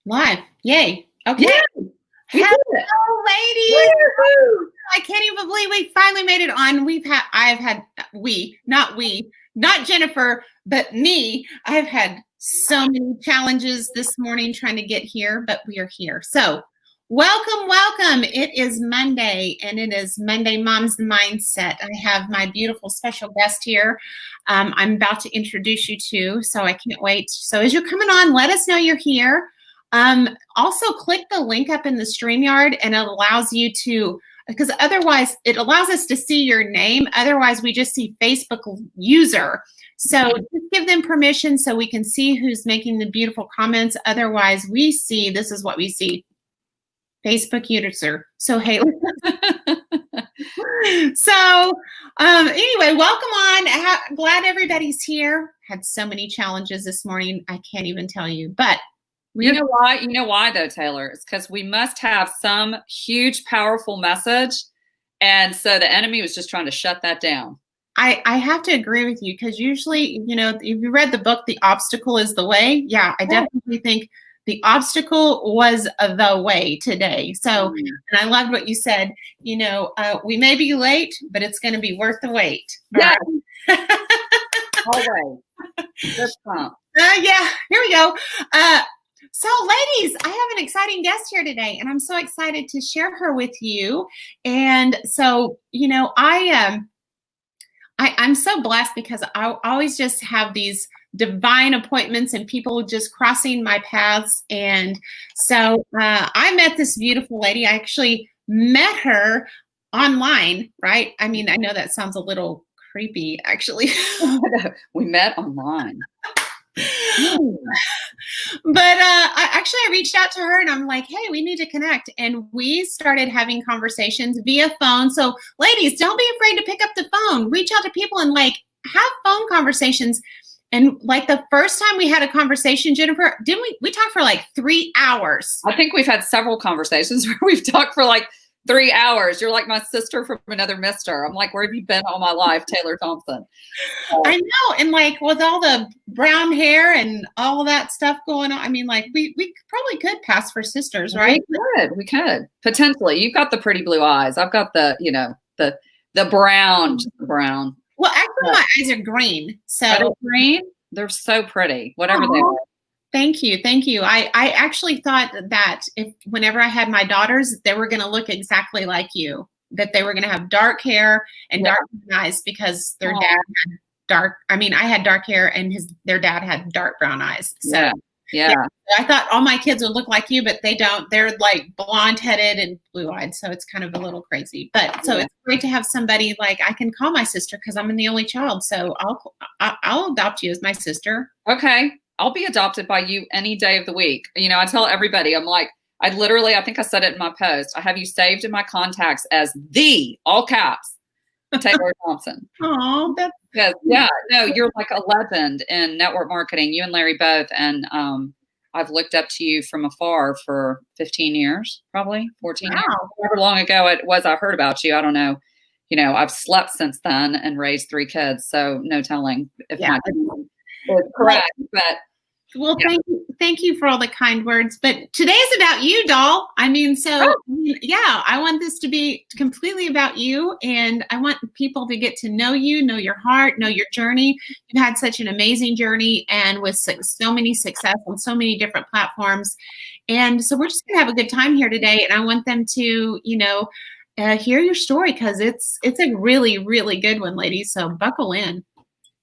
Live. Yay. Okay. Yeah, we did it. Hello, ladies. Woo! I can't even believe we finally made it on. Not Jennifer, but me. I've had so many challenges this morning trying to get here, but we are here. So welcome. It is Monday, and it is Monday Mom's Mindset. I have my beautiful special guest here. I'm about to introduce you to, so I can't wait. So as you're coming on, let us know you're here. Also click the link up in the StreamYard, and it allows you to, because otherwise it allows us to see your name. Otherwise we just see Facebook user. So just give them permission so we can see who's making the beautiful comments. Otherwise we see, this is what we see, Facebook user. So hey, so anyway, welcome on. Glad everybody's here. Had so many challenges this morning. I can't even tell you, but you know why? You know why though, Taylor? It's because we must have some huge, powerful message. And so the enemy was just trying to shut that down. I have to agree with you, because usually, you know, if you read the book, The Obstacle is the Way. Yeah, I definitely think the obstacle was the way today. So, and I loved what you said, you know, we may be late, but it's going to be worth the wait. Yeah. Always. That's fun. Yeah, here we go. So ladies, I have an exciting guest here today, and I'm so excited to share her with you. And so, you know, I'm so blessed because I always just have these divine appointments and people just crossing my paths. And so I met this beautiful lady. I actually met her online, right? I mean, I know that sounds a little creepy, actually. We met online. But I reached out to her and I'm like, hey, we need to connect. And we started having conversations via phone. So ladies, don't be afraid to pick up the phone. Reach out to people and like have phone conversations. And like the first time we had a conversation, Jennifer, didn't we talked for like 3 hours. I think we've had several conversations where we've talked for like 3 hours. You're like my sister from another mister. I'm like, where have you been all my life, Taylor Thompson? I know. And like with all the brown hair and all of that stuff going on, I mean, like we probably could pass for sisters, right? We could potentially. You've got the pretty blue eyes. I've got the, you know, the brown, just the brown. Well, actually my eyes are green. So green, they're so pretty, whatever they are. Thank you. I actually thought that whenever I had my daughters, they were going to look exactly like you, that they were going to have dark hair and dark eyes, because their dad had dark. I mean, I had dark hair and their dad had dark brown eyes. So yeah. I thought all my kids would look like you, but they don't. They're like blonde headed and blue eyed. So it's kind of a little crazy, but so it's great to have somebody like I can call my sister, because I'm the only child. So I'll adopt you as my sister. Okay. I'll be adopted by you any day of the week. You know, I tell everybody, I'm like, I think I said it in my post. I have you saved in my contacts as the, all caps, Taylor Thompson. Oh, that's you're like a legend in network marketing, you and Larry both. And I've looked up to you from afar for 15 years, probably 14 years. However long ago it was I heard about you. I don't know. You know, I've slept since then and raised 3 kids. So no telling if my is correct. Well, thank you for all the kind words. But today is about you, doll. I mean, I want this to be completely about you, and I want people to get to know you, know your heart, know your journey. You've had such an amazing journey, and with so many success on so many different platforms. And so we're just gonna have a good time here today, and I want them to, you know, hear your story, because it's a really, really good one, ladies. So buckle in.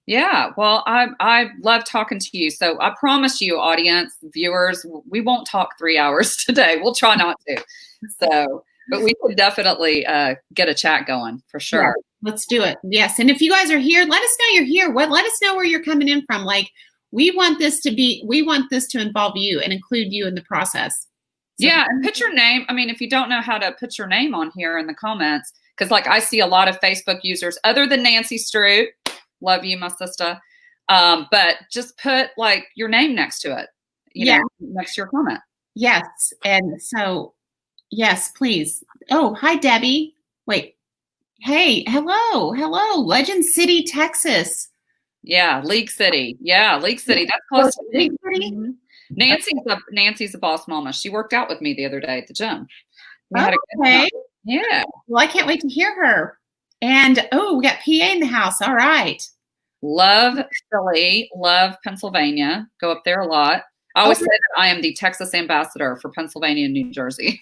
Yeah, well, I love talking to you. So I promise you, audience, viewers, we won't talk 3 hours today. We'll try not to. So, but we could definitely get a chat going for sure. Yeah, let's do it. Yes. And if you guys are here, let us know you're here. Let us know where you're coming in from. Like, we want this to involve you and include you in the process. So, yeah. And put your name. I mean, if you don't know how to put your name on here in the comments, because like I see a lot of Facebook users other than Nancy Stroop. Love you, my sister. But just put like your name next to it, you know, next to your comment. Yes. And so, yes, please. Oh, hi, Debbie. Wait. Hey, hello. Legend City, Texas. Yeah, League City. Yeah, League City. That's close to League City. Mm-hmm. Nancy's a boss mama. She worked out with me the other day at the gym. We had a good Okay. time. Yeah. Well, I can't wait to hear her. And we got PA in the house. All right. Love Philly, love Pennsylvania. Go up there a lot. I always say that I am the Texas ambassador for Pennsylvania and New Jersey.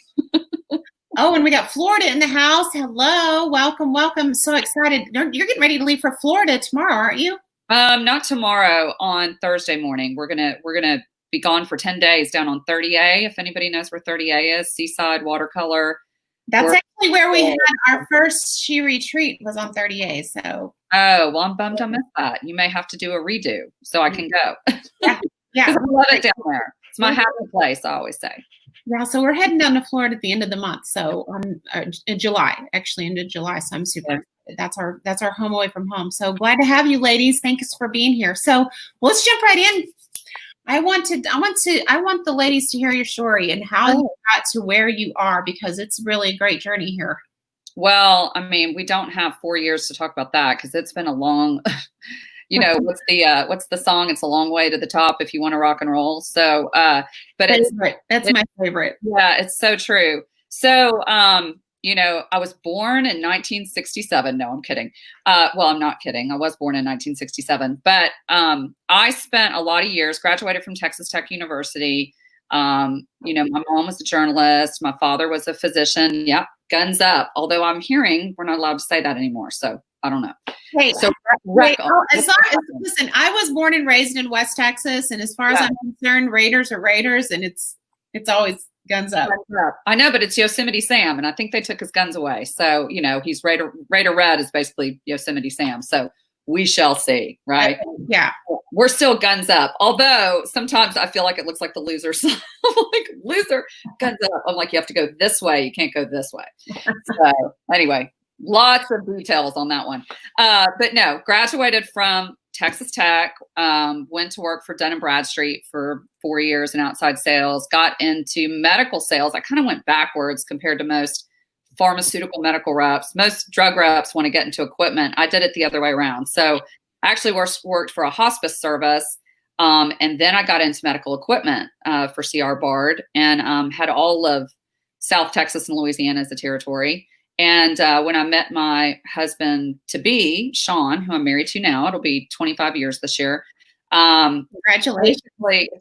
And we got Florida in the house. Hello, welcome, welcome. So excited. You're getting ready to leave for Florida tomorrow, aren't you? Not tomorrow, on Thursday morning. We're gonna be gone for 10 days down on 30A. If anybody knows where 30A is, Seaside Watercolor. That's actually where we had our first She Retreat, was on 30A. So well, I'm bummed I missed that. You may have to do a redo so I can go. Yeah. I love it down there. It's my happy place, I always say. Yeah, so we're heading down to Florida at the end of the month. So in July, actually into July. So I'm super excited. That's our home away from home. So glad to have you, ladies. Thanks for being here. So let's jump right in. I want the ladies to hear your story and how you got to where you are, because it's really a great journey here. Well, I mean, we don't have 4 years to talk about that because it's been a long, what's the song? It's a long way to the top if you want to rock and roll. So, but that's my favorite. Yeah, it's so true. So, I was born in 1967. No, I'm kidding. Well, I'm not kidding. I was born in 1967, but I spent a lot of years, graduated from Texas Tech University. My mom was a journalist. My father was a physician. Yep. Guns up. Although I'm hearing we're not allowed to say that anymore. So I don't know. Hey, so listen, I was born and raised in West Texas. And as far as I'm concerned, Raiders are Raiders, and it's always guns up. I know, but it's Yosemite Sam, and I think they took his guns away. So, he's Raider Red is basically Yosemite Sam. So we shall see, right? Yeah. We're still guns up. Although sometimes I feel like it looks like the loser side. I'm like, loser, guns up. I'm like, you have to go this way. You can't go this way. So anyway, lots of details on that one. But no, graduated from Texas Tech, went to work for Dun & Bradstreet for 4 years in outside sales, got into medical sales. I kind of went backwards compared to most pharmaceutical medical reps. Most drug reps want to get into equipment. I did it the other way around. So I actually worked for a hospice service. And then I got into medical equipment for CR Bard, and had all of South Texas and Louisiana as a territory. And when I met my husband-to-be, Sean, who I'm married to now, it'll be 25 years this year. Congratulations.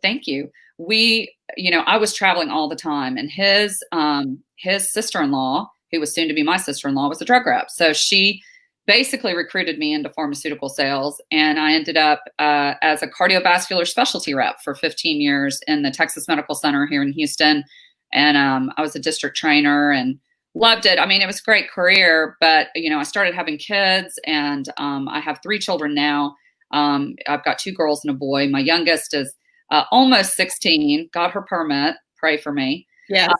Thank you. I was traveling all the time, and his sister-in-law, who was soon to be my sister-in-law, was a drug rep. So she basically recruited me into pharmaceutical sales, and I ended up as a cardiovascular specialty rep for 15 years in the Texas Medical Center here in Houston. And I was a district trainer and loved it. I mean, it was a great career, but, I started having kids, and I have 3 children now. I've got 2 girls and a boy. My youngest is almost 16, got her permit. Pray for me. Yes.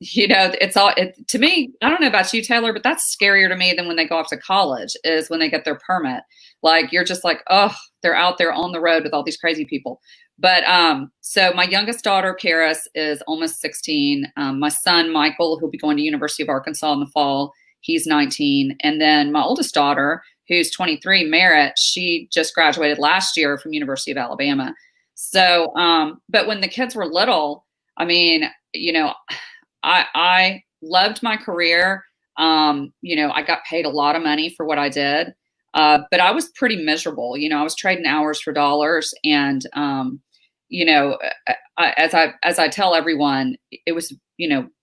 To me, I don't know about you, Taylor, but that's scarier to me than when they go off to college, is when they get their permit. Like, you're just like, oh, they're out there on the road with all these crazy people. But so my youngest daughter, Karis, is almost 16. My son, Michael, who'll be going to University of Arkansas in the fall, he's 19. And then my oldest daughter, who's 23, Merritt, she just graduated last year from University of Alabama. So, but when the kids were little, I mean, I loved my career. I got paid a lot of money for what I did. But I was pretty miserable. I was trading hours for dollars. And, as I tell everyone, it was,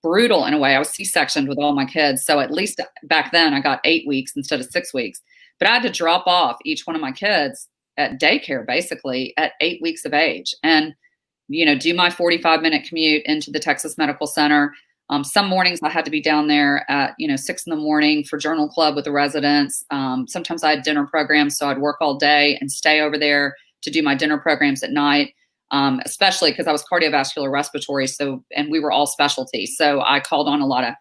brutal in a way. I was C-sectioned with all my kids. So at least back then I got 8 weeks instead of 6 weeks. But I had to drop off each one of my kids at daycare, basically at 8 weeks of age, and, do my 45-minute commute into the Texas Medical Center. Some mornings I had to be down there at, 6 a.m. for journal club with the residents. Sometimes I had dinner programs, so I'd work all day and stay over there to do my dinner programs at night, especially because I was cardiovascular respiratory. And we were all specialty. So I called on a lot of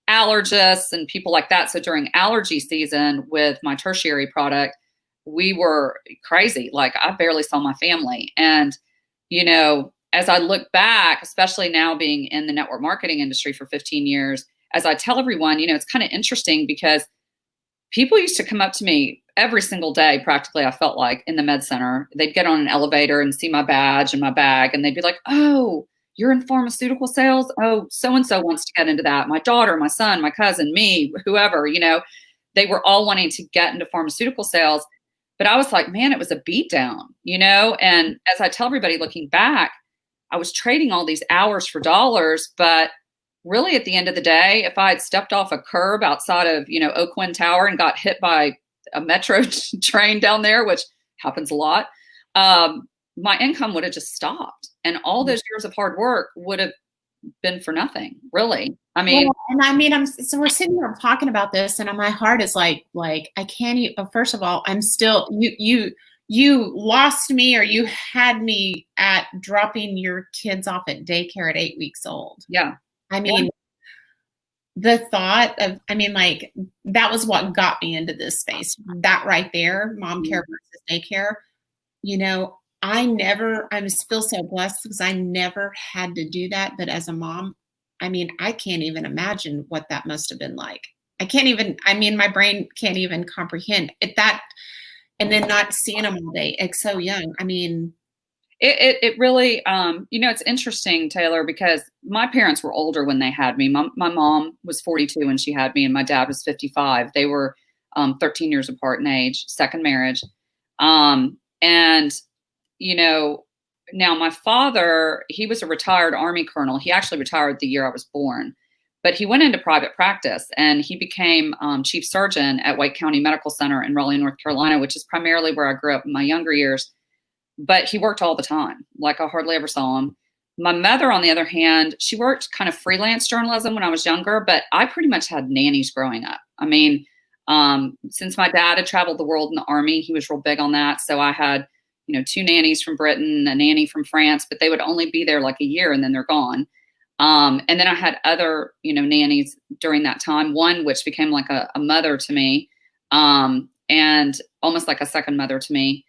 allergists and people like that. So during allergy season with my tertiary product, we were crazy. Like, I barely saw my family. And, as I look back, especially now being in the network marketing industry for 15 years, as I tell everyone, it's kind of interesting because people used to come up to me every single day, practically, I felt like in the med center, they'd get on an elevator and see my badge and my bag, and they'd be like, "Oh, you're in pharmaceutical sales? Oh, so-and-so wants to get into that. My daughter, my son, my cousin, me, whoever, they were all wanting to get into pharmaceutical sales." But I was like, man, it was a beatdown, And as I tell everybody looking back, I was trading all these hours for dollars, but really at the end of the day, if I had stepped off a curb outside of, Oak Wind Tower and got hit by a metro train down there, which happens a lot, my income would have just stopped. And all those years of hard work would have been for nothing, really. I mean, so we're sitting here talking about this, and my heart is like I can't even. First of all, I'm still you lost me, or you had me at dropping your kids off at daycare at 8 weeks old. Yeah. I mean, the thought of, that was what got me into this space. That right there, mom care versus daycare. I feel so blessed because I never had to do that. But as a mom, I can't even imagine what that must have been like. My brain can't even comprehend that. And then not seeing them all day, it's so young. It really, it's interesting, Taylor, because my parents were older when they had me. My mom was 42 when she had me, and my dad was 55. They were 13 years apart in age, second marriage. Now my father, he was a retired Army colonel. He actually retired the year I was born, but he went into private practice and he became chief surgeon at White County Medical Center in Raleigh, North Carolina, which is primarily where I grew up in my younger years. But he worked all the time. Like, I hardly ever saw him. My mother, on the other hand, she worked kind of freelance journalism when I was younger, but I pretty much had nannies growing up. Since my dad had traveled the world in the Army, he was real big on that. So I had, 2 nannies from Britain, a nanny from France, but they would only be there like a year and then they're gone. And then I had other, nannies during that time, one which became like a mother to me, and almost like a second mother to me.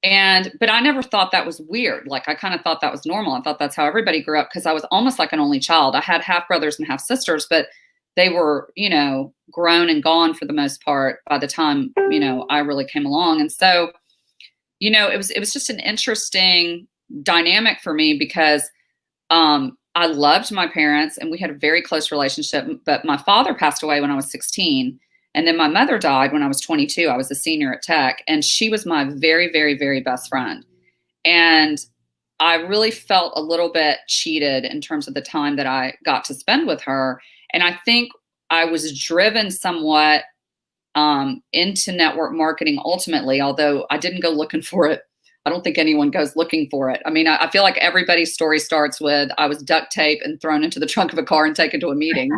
But I never thought that was weird. Like, I kind of thought that was normal. I thought that's how everybody grew up, because I was almost like an only child. I had half brothers and half sisters, but they were, grown and gone for the most part by the time, I really came along. And so, it was just an interesting dynamic for me, because I loved my parents and we had a very close relationship, but my father passed away when I was 16. And then my mother died when I was 22. I was a senior at Tech, and she was my very, very, very best friend. And I really felt a little bit cheated in terms of the time that I got to spend with her. And I think I was driven somewhat into network marketing ultimately, although I didn't go looking for it. I don't think anyone goes looking for it. I feel like everybody's story starts with, I was duct taped and thrown into the trunk of a car and taken to a meeting.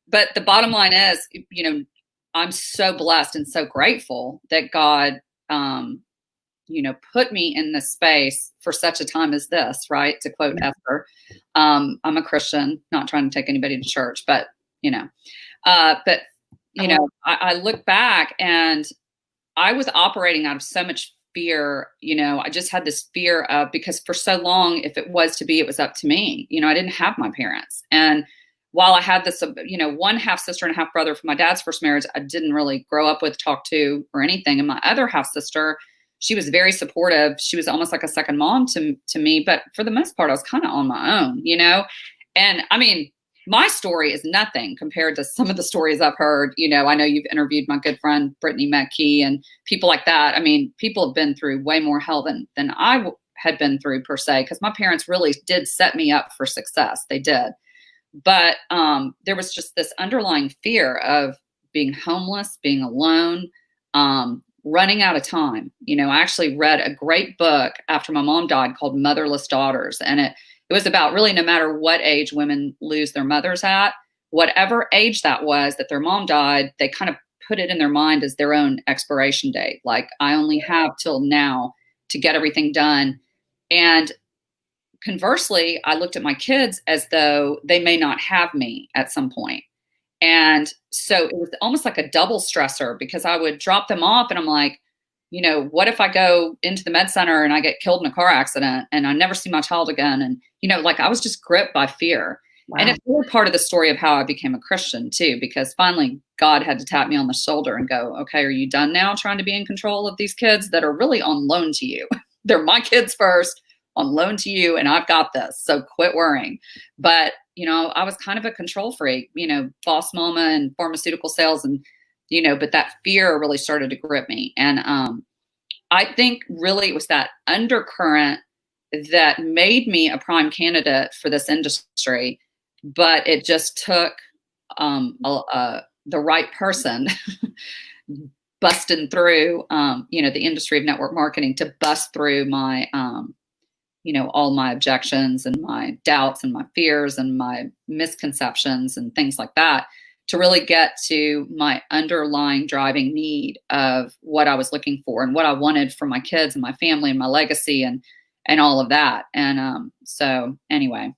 But the bottom line is, I'm so blessed and so grateful that God, put me in this space for such a time as this, right? To quote Esther, I'm a Christian, not trying to take anybody to church, but, I look back and I was operating out of so much fear. I just had this fear of, because for so long, if it was to be, it was up to me. I didn't have my parents. And while I had this, one half sister and a half brother from my dad's first marriage, I didn't really grow up with, talk to, or anything. And my other half sister, she was very supportive. She was almost like a second mom to me. But for the most part, I was kind of on my own, And my story is nothing compared to some of the stories I've heard. I know you've interviewed my good friend, Brittany McKee, and people like that. People have been through way more hell than I had been through, per se, because my parents really did set me up for success. They did. But there was just this underlying fear of being homeless, being alone, running out of time. I actually read a great book after my mom died called Motherless Daughters. And it was about, really, no matter what age women lose their mothers at, whatever age that was that their mom died, they kind of put it in their mind as their own expiration date. Like, I only have till now to get everything done. And conversely, I looked at my kids as though they may not have me at some point. And so it was almost like a double stressor, because I would drop them off and I'm like, what if I go into the med center and I get killed in a car accident and I never see my child again? And, I was just gripped by fear. Wow. And it's really part of the story of how I became a Christian too, because finally God had to tap me on the shoulder and go, okay, are you done now trying to be in control of these kids that are really on loan to you? They're my kids first, on loan to you, and I've got this. So quit worrying. But, I was kind of a control freak, boss mama and pharmaceutical sales, and, but that fear really started to grip me. And I think really it was that undercurrent that made me a prime candidate for this industry, but it just took the right person busting through, the industry of network marketing to bust through my, all my objections and my doubts and my fears and my misconceptions and things like that, to really get to my underlying driving need of what I was looking for and what I wanted for my kids and my family and my legacy and all of that. And so anyway.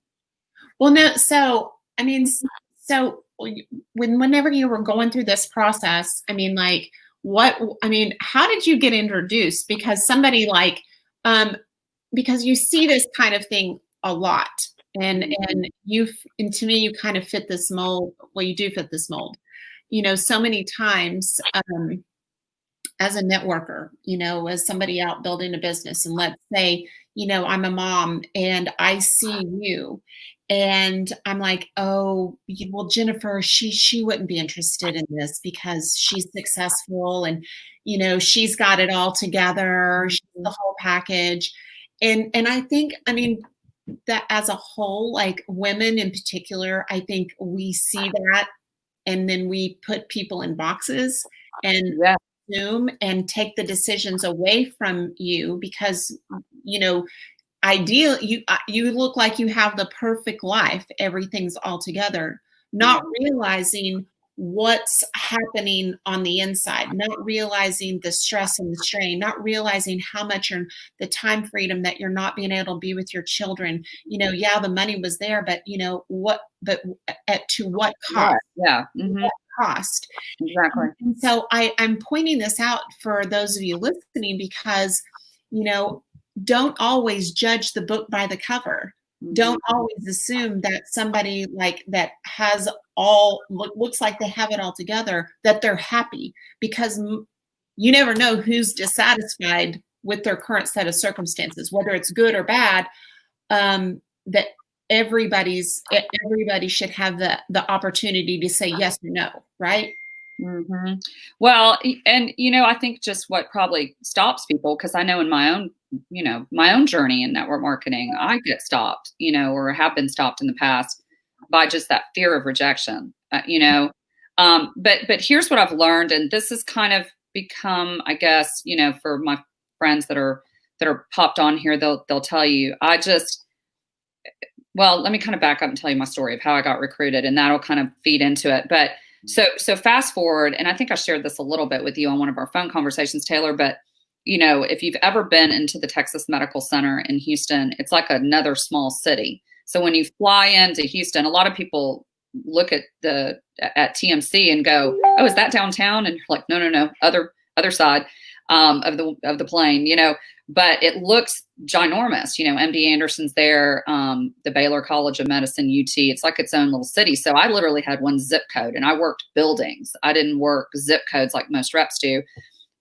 Well, no, so, whenever you were going through this process, how did you get introduced? Because somebody because you see this kind of thing a lot. And to me, you kind of fit this mold. Well, you do fit this mold, so many times, as a networker, as somebody out building a business, and let's say, I'm a mom and I see you and I'm like, oh, well, Jennifer, she wouldn't be interested in this because she's successful and, she's got it all together. She's the whole package. And I think, that as a whole, like women in particular, I think we see that and then we put people in boxes and assume and take the decisions away from you because, you look like you have the perfect life. Everything's all together, not realizing what's happening on the inside, not realizing the stress and the strain, not realizing how much the time freedom that you're not being able to be with your children. The money was there, but to what cost? Yeah. Mm-hmm. What cost? Exactly. And so I'm pointing this out for those of you listening because, don't always judge the book by the cover. Mm-hmm. Don't always assume that somebody that has looks like they have it all together, that they're happy, because you never know who's dissatisfied with their current set of circumstances, whether it's good or bad. That everybody should have the opportunity to say yes or no, right? Mm-hmm. Well, and I think just what probably stops people, because I know in my own journey in network marketing, I get stopped, or have been stopped in the past by just that fear of rejection, but here's what I've learned, and this has kind of become, I guess, for my friends that are popped on here, they'll tell you, let me kind of back up and tell you my story of how I got recruited, and that'll kind of feed into it. But so fast forward, and I think I shared this a little bit with you on one of our phone conversations, Taylor, but if you've ever been into the Texas Medical Center in Houston, it's like another small city. So when you fly into Houston, a lot of people look at TMC and go, "Oh, is that downtown?" And you're like, "No, other side of the plane." But it looks ginormous. MD Anderson's there, the Baylor College of Medicine, UT. It's like its own little city. So I literally had one zip code, and I worked buildings. I didn't work zip codes like most reps do.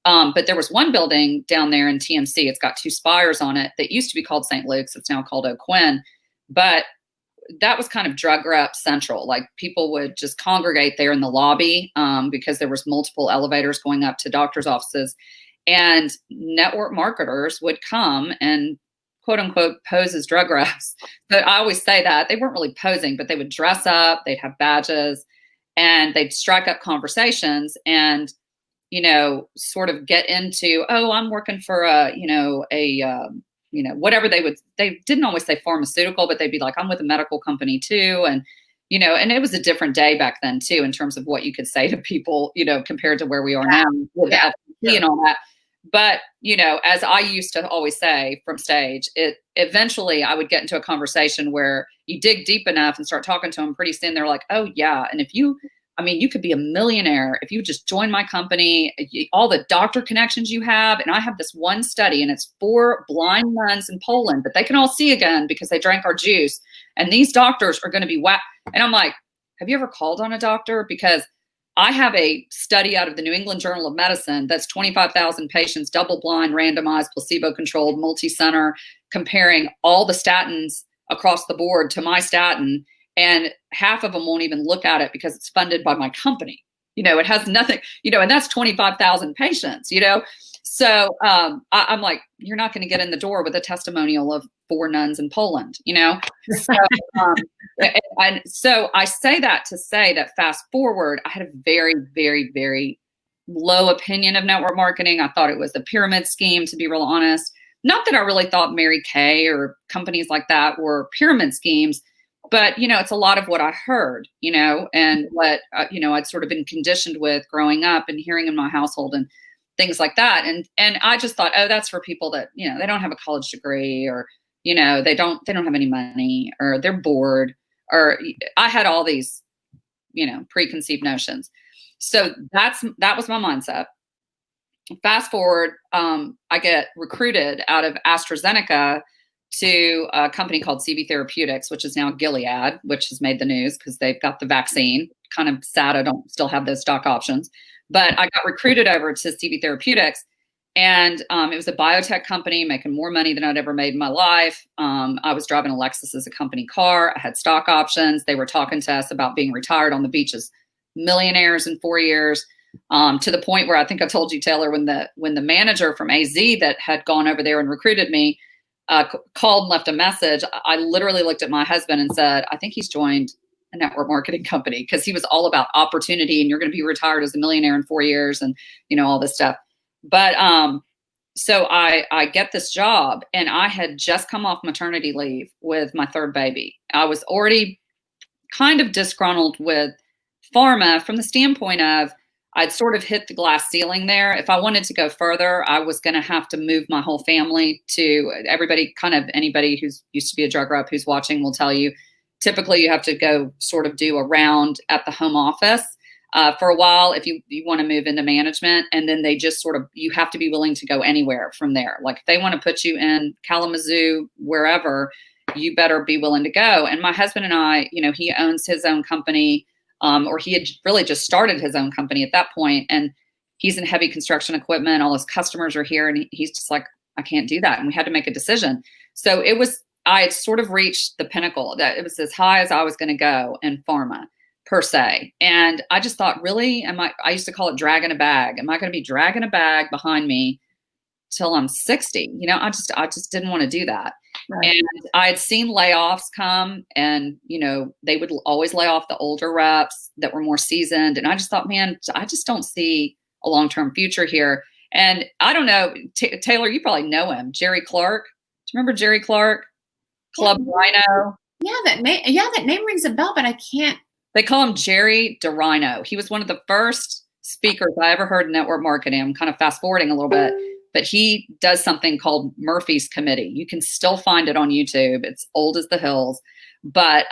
But there was one building down there in TMC. It's got 2 spires on it that used to be called St. Luke's. It's now called O'Quinn. But that was kind of drug rep central. Like people would just congregate there in the lobby because there was multiple elevators going up to doctors' offices. And network marketers would come and quote unquote pose as drug reps. But I always say that they weren't really posing, but they would dress up, they'd have badges, and they'd strike up conversations and, sort of get into, oh, I'm working for whatever they didn't always say pharmaceutical, but they'd be like, I'm with a medical company too. And, and it was a different day back then too, in terms of what you could say to people, compared to where we are now with the FCC and all that. But, as I used to always say from stage, eventually I would get into a conversation where you dig deep enough and start talking to them. Pretty soon they're like, oh yeah. And if you I mean, you could be a millionaire if you just join my company, all the doctor connections you have. And I have this one study, and it's 4 blind nuns in Poland, but they can all see again because they drank our juice. And these doctors are going to be whack. And I'm like, have you ever called on a doctor? Because I have a study out of the New England Journal of Medicine that's 25,000 patients, double blind, randomized, placebo controlled, multi-center, comparing all the statins across the board to my statin. And half of them won't even look at it because it's funded by my company. It has nothing, and that's 25,000 patients, So I'm like, you're not going to get in the door with a testimonial of 4 nuns in Poland, So, and so I say that to say that fast forward, I had a very, very, very low opinion of network marketing. I thought it was a pyramid scheme, to be real honest. Not that I really thought Mary Kay or companies like that were pyramid schemes, but, it's a lot of what I heard, and what, I'd sort of been conditioned with growing up and hearing in my household and things like that. And I just thought, oh, that's for people that, they don't have a college degree, or, they don't have any money, or they're bored, or I had all these, preconceived notions. So that was my mindset. Fast forward, I get recruited out of AstraZeneca to a company called CV Therapeutics, which is now Gilead, which has made the news because they've got the vaccine. Kind of sad I don't still have those stock options. But I got recruited over to CV Therapeutics, and it was a biotech company making more money than I'd ever made in my life. I was driving a Lexus as a company car. I had stock options. They were talking to us about being retired on the beach as millionaires in 4 years, to the point where I think I told you, Taylor, when the manager from AZ that had gone over there and recruited me called and left a message, I literally looked at my husband and said, I think he's joined a network marketing company, because he was all about opportunity, and you're going to be retired as a millionaire in 4 years, and all this stuff. But so I get this job, and I had just come off maternity leave with my 3rd baby. I was already kind of disgruntled with pharma from the standpoint of I'd sort of hit the glass ceiling there. If I wanted to go further, I was going to have to move my whole family to anybody who's used to be a drug rep who's watching will tell you, typically you have to go sort of do a round at the home office for a while if you want to move into management. And then they just you have to be willing to go anywhere from there. Like if they want to put you in Kalamazoo, wherever, you better be willing to go. And my husband and I, he owns his own company. Or he had really just started his own company at that point, and he's in heavy construction equipment. All his customers are here, and he's just like, I can't do that. And we had to make a decision. So I had sort of reached the pinnacle. That it was as high as I was going to go in pharma per se. And I just thought, really, I used to call it dragging a bag. Am I going to be dragging a bag behind me till I'm 60? I just didn't want to do that. Right. And I had seen layoffs come, and, they would always lay off the older reps that were more seasoned. And I just thought, man, I just don't see a long-term future here. And I don't know, Taylor, you probably know him, Jerry Clark. Do you remember Jerry Clark? Club Rhino. Yeah, that name rings a bell, but I can't. They call him Jerry DeRhino. He was one of the first speakers I ever heard in network marketing. I'm kind of fast forwarding a little bit. But he does something called Murphy's Committee. You can still find it on YouTube. It's old as the hills. But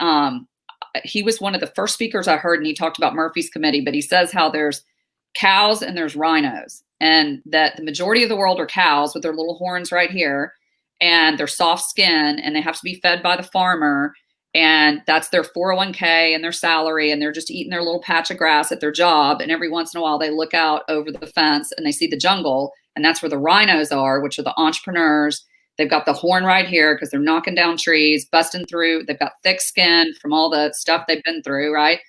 he was one of the first speakers I heard, and he talked about Murphy's Committee. But he says how there's cows and there's rhinos, and that the majority of the world are cows with their little horns right here, and they're soft skin, and they have to be fed by the farmer. And that's their 401k and their salary, and they're just eating their little patch of grass at their job. And every once in a while, they look out over the fence and they see the jungle. And that's where the rhinos are, which are the entrepreneurs. They've got the horn right here because they're knocking down trees, busting through. They've got thick skin from all the stuff they've been through, right?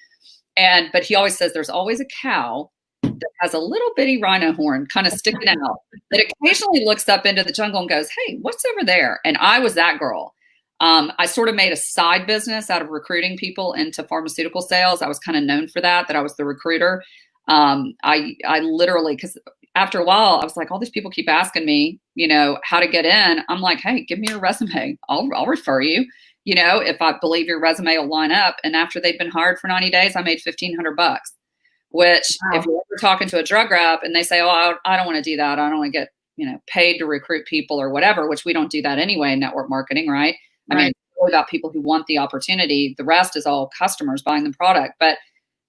But he always says there's always a cow that has a little bitty rhino horn kind of sticking out that occasionally looks up into the jungle and goes, hey, what's over there? And I was that girl. I sort of made a side business out of recruiting people into pharmaceutical sales. I was kind of known for that I was the recruiter. I literally, because after a while, I was like, all these people keep asking me, how to get in. I'm like, hey, give me your resume. I'll refer you, if I believe your resume will line up. And after they'd been hired for 90 days, I made $1,500, which wow. If you're ever talking to a drug rep and they say, oh, I don't want to do that. I don't want to get, paid to recruit people or whatever, which we don't do that anyway in network marketing, right? I mean, it's really about people who want the opportunity. The rest is all customers buying the product.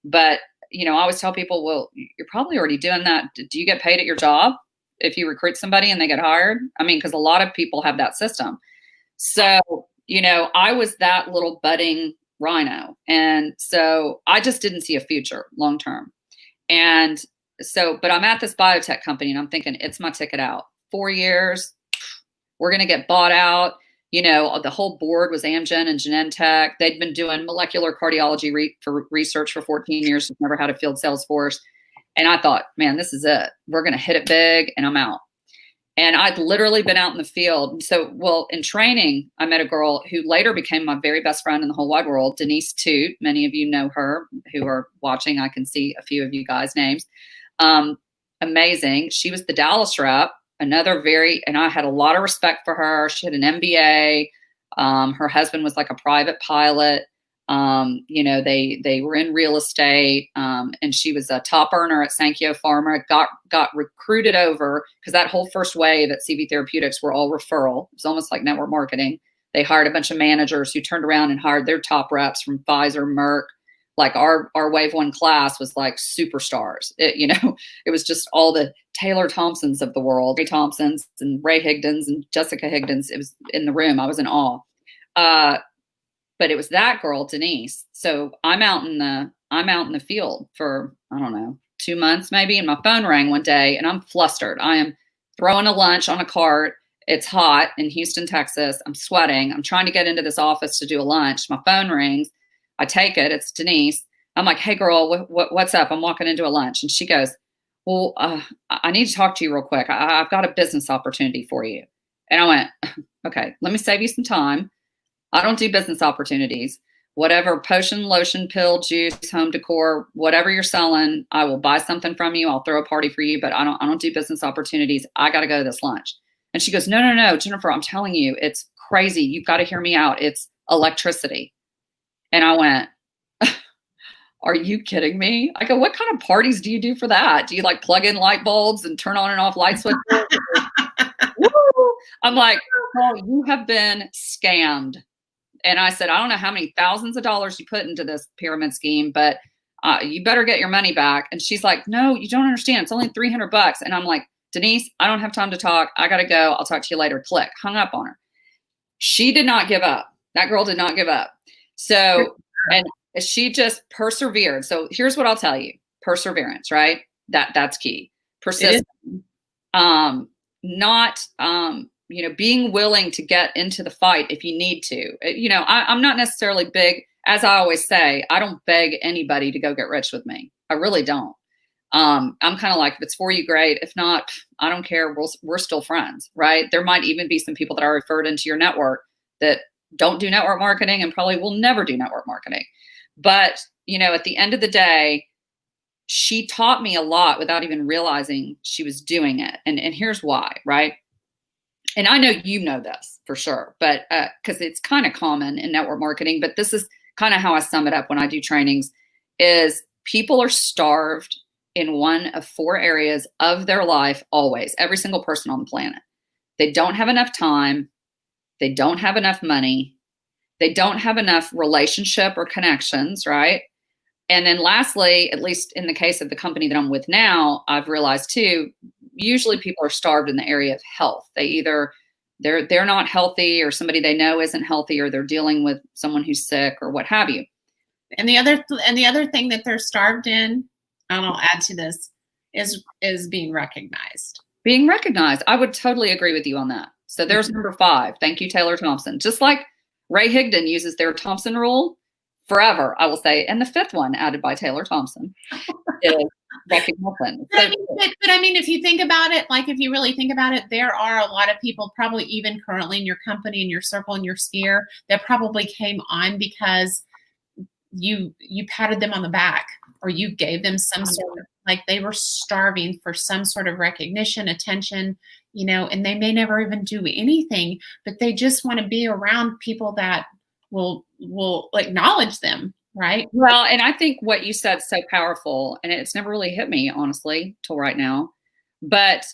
But I always tell people, well, you're probably already doing that. Do you get paid at your job if you recruit somebody and they get hired? I mean, because a lot of people have that system. So, I was that little budding rhino. And so I just didn't see a future long term. And so, but I'm at this biotech company and I'm thinking it's my ticket out. 4 years, we're going to get bought out. The whole board was Amgen and Genentech. They'd been doing molecular cardiology research for 14 years, never had a field sales force. And I thought, man, this is it. We're going to hit it big and I'm out. And I'd literally been out in the field. So, in training, I met a girl who later became my very best friend in the whole wide world, Denise Toot. Many of you know her who are watching. I can see a few of you guys' names. Amazing. She was the Dallas rep. And I had a lot of respect for her. She had an MBA. Her husband was like a private pilot. They were in real estate. And she was a top earner at Sankyo Pharma, got recruited over because that whole first wave at CV Therapeutics were all referral. It was almost like network marketing. They hired a bunch of managers who turned around and hired their top reps from Pfizer, Merck. Like our wave one class was like superstars. It was just all the Taylor Thompsons of the world, Ray Thompsons and Ray Higdons and Jessica Higdons. It was in the room. I was in awe. But it was that girl, Denise. So I'm out in the field for, I don't know, 2 months maybe. And my phone rang one day and I'm flustered. I am throwing a lunch on a cart. It's hot in Houston, Texas. I'm sweating. I'm trying to get into this office to do a lunch. My phone rings. I take it. It's Denise. I'm like, hey, girl, what's up? I'm walking into a lunch. And she goes, well, I need to talk to you real quick. I've got a business opportunity for you. And I went, okay, let me save you some time. I don't do business opportunities. Whatever potion, lotion, pill, juice, home decor, whatever you're selling, I will buy something from you. I'll throw a party for you, but I don't do business opportunities. I got to go to this lunch. And she goes, no, Jennifer, I'm telling you, it's crazy. You've got to hear me out. It's electricity. And I went, are you kidding me? I go, what kind of parties do you do for that? Do you like plug in light bulbs and turn on and off light switches? I'm like, oh, you have been scammed. And I said, I don't know how many thousands of dollars you put into this pyramid scheme, but you better get your money back. And she's like, no, you don't understand. It's only $300. And I'm like, Denise, I don't have time to talk. I got to go. I'll talk to you later. Click. Hung up on her. She did not give up. That girl did not give up. So, and she just persevered. So here's what I'll tell you. Perseverance, right? That's key. Persistence. Being willing to get into the fight if you need to. I'm not necessarily big, as I always say, I don't beg anybody to go get rich with me. I really don't. I'm kind of like, if it's for you, great. If not, I don't care. We're still friends, right? There might even be some people that are referred into your network that don't do network marketing and probably will never do network marketing. But, at the end of the day, she taught me a lot without even realizing she was doing it. And here's why, right? And I know you know this for sure, but because it's kind of common in network marketing, but this is kind of how I sum it up when I do trainings, is people are starved in one of 4 areas of their life always, every single person on the planet. They don't have enough time. They don't have enough money. They don't have enough relationship or connections, right? And then lastly, at least in the case of the company that I'm with now, I've realized too, usually people are starved in the area of health. They either they're not healthy, or somebody they know isn't healthy, or they're dealing with someone who's sick or what have you. And the other thing that they're starved in, and I'll add to this, is being recognized. Being recognized. I would totally agree with you on that. So there's number 5. Thank you, Taylor Thompson. Just like Ray Higdon uses their Thompson rule forever, I will say. And the 5th one added by Taylor Thompson is recognition. But I mean, if you think about it, like if you really think about it, there are a lot of people probably even currently in your company, in your circle, in your sphere, that probably came on because you patted them on the back, or you gave them some sort of, like, they were starving for some sort of recognition, attention, and they may never even do anything, but they just want to be around people that will acknowledge them, right? Well, and I think what you said is so powerful, and it's never really hit me, honestly, till right now. But,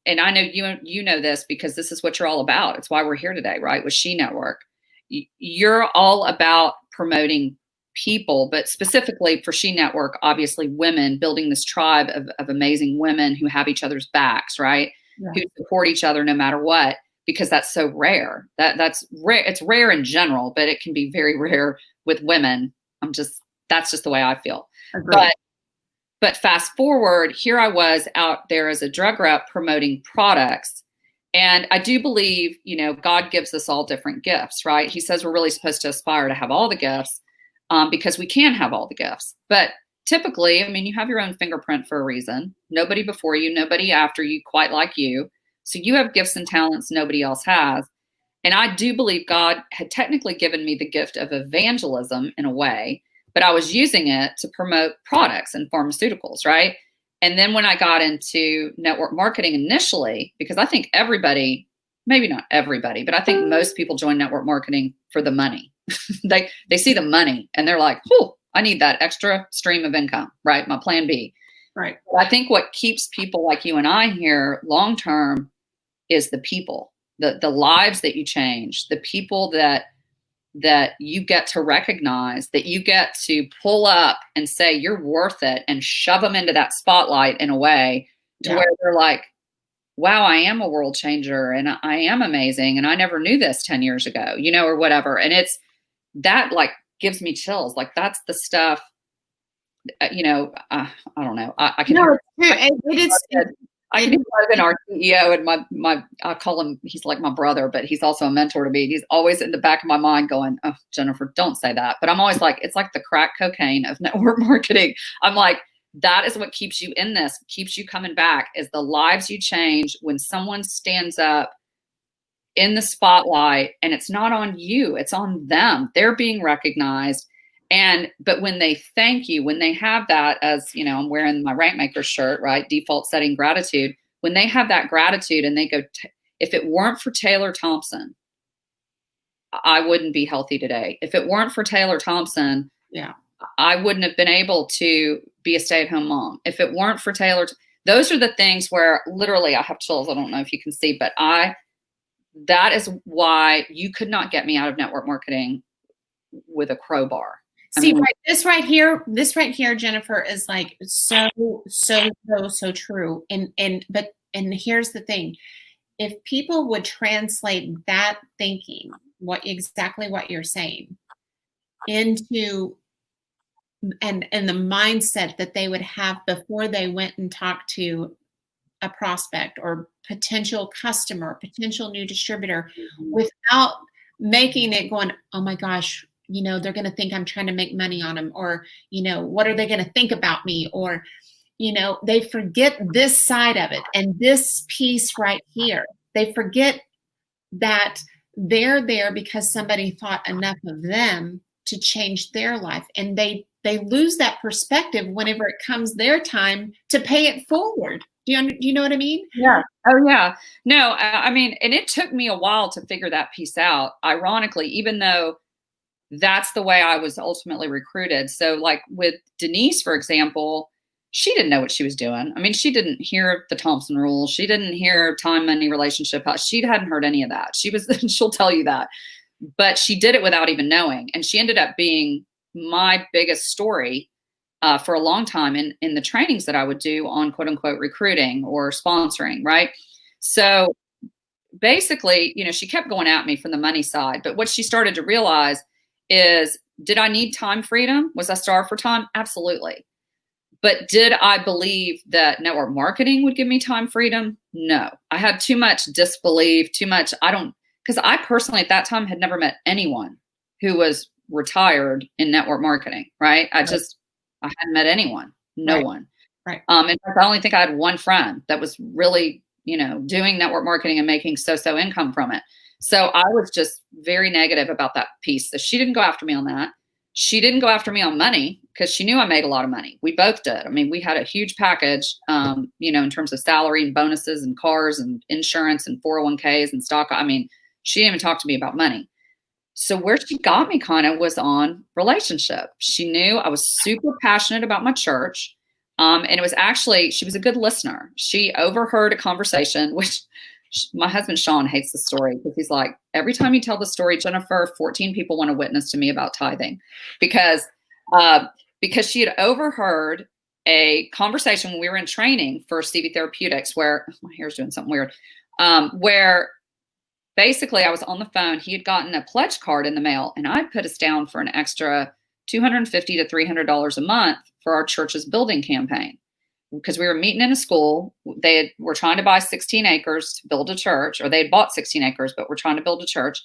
and I know you know this because this is what you're all about. It's why we're here today, right? With She Network. You're all about promoting people, but specifically for She Network, obviously women, building this tribe of amazing women who have each other's backs, right? Yeah. Who support each other no matter what, because that's so rare. That's rare. It's rare in general, but it can be very rare with women. That's just the way I feel. Agreed. But fast forward, here I was out there as a drug rep promoting products. And I do believe, God gives us all different gifts, right? He says we're really supposed to aspire to have all the gifts because we can have all the gifts. But typically, you have your own fingerprint for a reason. Nobody before you, nobody after you quite like you. So you have gifts and talents nobody else has. And I do believe God had technically given me the gift of evangelism in a way, but I was using it to promote products and pharmaceuticals, right? And then when I got into network marketing initially, because I think everybody, maybe not everybody, but I think most people join network marketing for the money. They see the money and they're like, "Oh, I need that extra stream of income," right? My plan B. Right. But I think what keeps people like you and I here long term is the people, the lives that you change, the people that you get to recognize, that you get to pull up and say you're worth it and shove them into that spotlight in a way to where they're like, wow, I am a world changer and I am amazing. And I never knew this 10 years ago, or whatever. And it's that gives me chills. That's the stuff, I don't know. I can. No, I can be better than our CEO and I call him, he's like my brother, but he's also a mentor to me. He's always in the back of my mind going, "Oh, Jennifer, don't say that." But I'm always like, it's like the crack cocaine of network marketing. I'm like, that is what keeps you in this, keeps you coming back, is the lives you change when someone stands up in the spotlight and it's not on you, it's on them. They're being recognized. But when they thank you, when they have that, as I'm wearing my rank maker shirt, right? Default setting gratitude. When they have that gratitude and they go, if it weren't for Taylor Thompson, I wouldn't be healthy today. If it weren't for Taylor Thompson, I wouldn't have been able to be a stay-at-home mom. If it weren't for Taylor, those are the things where literally I have chills. I don't know if you can see, but that is why you could not get me out of network marketing with a crowbar. This right here, Jennifer, is so true. And here's the thing. If people would translate that thinking, exactly what you're saying, into and the mindset that they would have before they went and talked to a prospect or potential customer, potential new distributor, without making it going, "Oh my gosh, they're going to think I'm trying to make money on them," or, what are they going to think about me? Or, they forget this side of it and this piece right here. They forget that they're there because somebody thought enough of them to change their life. And they lose that perspective whenever it comes their time to pay it forward. Do you know what I mean? Yeah. Oh, yeah. No, and it took me a while to figure that piece out. Ironically, even though that's the way I was ultimately recruited. So with Denise, for example, she didn't know what she was doing. She didn't hear the Thompson rule. She didn't hear time, money, relationship. She hadn't heard any of that. She'll tell you that, but she did it without even knowing. And she ended up being my biggest story for a long time in the trainings that I would do on quote unquote recruiting or sponsoring. Right. So basically, she kept going at me from the money side, but what she started to realize is, did I need time freedom? Was I starved for time? Absolutely. But did I believe that network marketing would give me time freedom? No. I had too much disbelief, because I personally at that time had never met anyone who was retired in network marketing, right? I hadn't met anyone, no one. Right. In fact, I only think I had one friend that was really, doing network marketing and making so income from it. So I was just very negative about that piece. So she didn't go after me on that. She didn't go after me on money because she knew I made a lot of money. We both did. We had a huge package, in terms of salary and bonuses and cars and insurance and 401ks and stock. She didn't even talk to me about money. So where she got me kind of was on relationship. She knew I was super passionate about my church. And it was actually, she was a good listener. She overheard a conversation, which my husband, Sean, hates the story because he's like, every time you tell the story, Jennifer, 14 people want to witness to me about tithing, because because she had overheard a conversation when we were in training for CV Therapeutics, where my hair's doing something weird, where basically I was on the phone. He had gotten a pledge card in the mail, and I put us down for an extra $250 to $300 a month for our church's building campaign, because we were meeting in a school. Were trying to buy 16 acres to build a church, or they had bought 16 acres, but we're trying to build a church.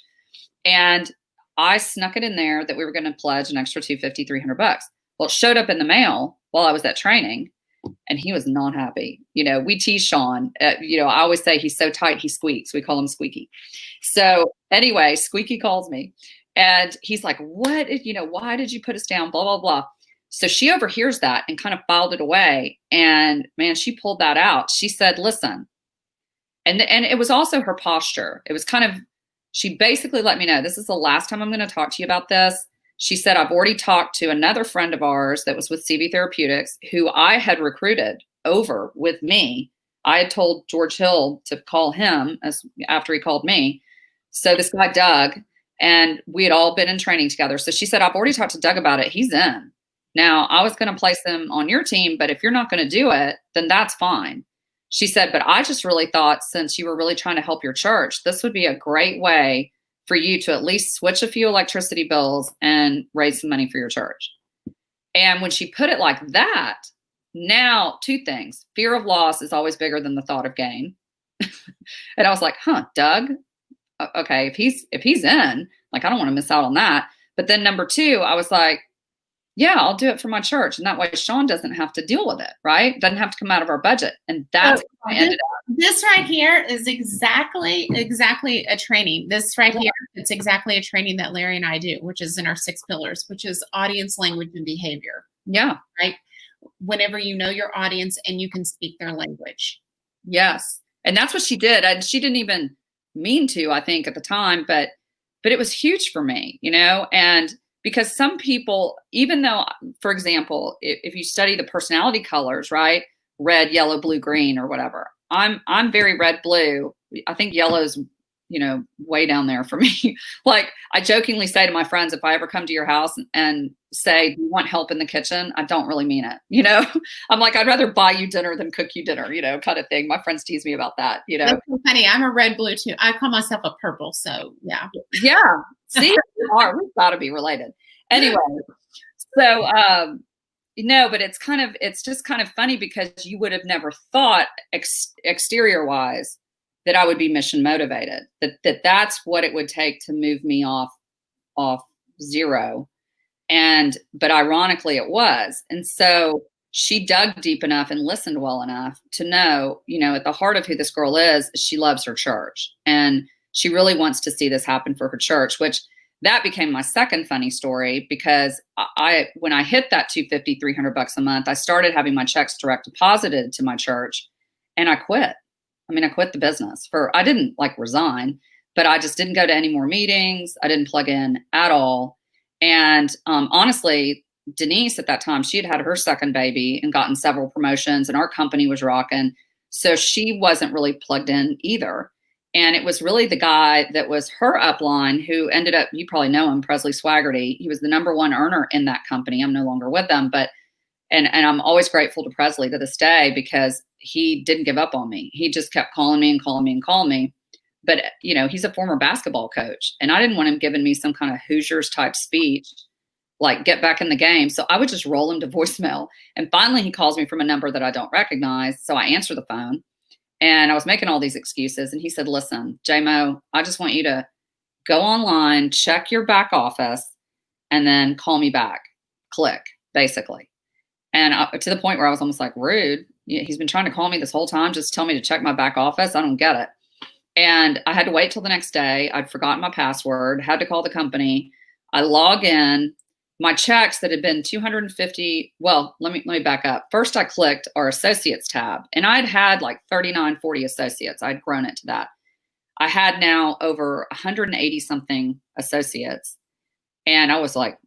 And I snuck it in there that we were going to pledge an extra $250, $300. Well, it showed up in the mail while I was at training, and he was not happy. We tease Sean. I always say he's so tight he squeaks. We call him Squeaky. So anyway, Squeaky calls me, and he's like, "What? Why did you put us down? Blah blah blah." So she overhears that and kind of filed it away. And man, she pulled that out. She said, "Listen," and it was also her posture. It was kind of, she basically let me know, this is the last time I'm going to talk to you about this. She said, "I've already talked to another friend of ours that was with CV Therapeutics, who I had recruited over with me. I had told George Hill to call him after he called me. So this guy, Doug, and we had all been in training together. So she said, I've already talked to Doug about it. He's in. Now, I was going to place him on your team, but if you're not going to do it, then that's fine." She said, "But I just really thought, since you were really trying to help your church, this would be a great way for you to at least switch a few electricity bills and raise some money for your church." And when she put it like that, now two things: fear of loss is always bigger than the thought of gain. And I was like, Doug, okay, if he's in, like, I don't want to miss out on that. But then number two, I was like, yeah, I'll do it for my church. And that way Sean doesn't have to deal with it, right? Doesn't have to come out of our budget. And that's how I ended up. This right here is exactly a training. This right here, it's exactly a training that Larry and I do, which is in our 6 pillars, which is audience, language, and behavior. Yeah. Right? Whenever you know your audience and you can speak their language. Yes. And that's what she did. And she didn't even mean to, I think, at the time, but it was huge for me, and because some people, even though, for example, if you study the personality colors, right? Red, yellow, blue, green, or whatever. I'm very red, blue. I think yellow's, way down there for me. Like, I jokingly say to my friends, if I ever come to your house and say, "Do you want help in the kitchen?" I don't really mean it. I'm like, I'd rather buy you dinner than cook you dinner, kind of thing. My friends tease me about that, That's so funny. I'm a red, blue too. I call myself a purple. So yeah. Yeah. See, we've got to be related. Anyway. So, but it's just kind of funny, because you would have never thought exterior wise that I would be mission motivated, that's what it would take to move me off zero. But ironically it was. And so she dug deep enough and listened well enough to know, at the heart of who this girl is, she loves her church. And she really wants to see this happen for her church, which that became my second funny story, because when I hit that $250, $300 a month, I started having my checks direct deposited to my church, and I quit. I quit the business. I didn't resign, but I just didn't go to any more meetings. I didn't plug in at all. And honestly, Denise at that time, she had her second baby and gotten several promotions, and our company was rocking. So she wasn't really plugged in either. And it was really the guy that was her upline who ended up, you probably know him, Presley Swaggerty. He was the number one earner in that company. I'm no longer with them, but and I'm always grateful to Presley to this day, because he didn't give up on me. He just kept calling me and calling me and calling me. But, he's a former basketball coach, and I didn't want him giving me some kind of Hoosiers type speech, like get back in the game. So I would just roll him to voicemail. And finally he calls me from a number that I don't recognize. So I answer the phone, and I was making all these excuses. And he said, "Listen, JMO, I just want you to go online, check your back office, and then call me back. Click," basically. And to the point where I was almost like, rude. He's been trying to call me this whole time, just tell me to check my back office. I don't get it. And I had to wait till the next day. I'd forgotten my password, had to call the company. I log in. My checks that had been $250. Well, let me back up. First, I clicked our associates tab, and I'd had like 39, 40 associates. I'd grown it to that. I had now over 180 something associates. And I was like,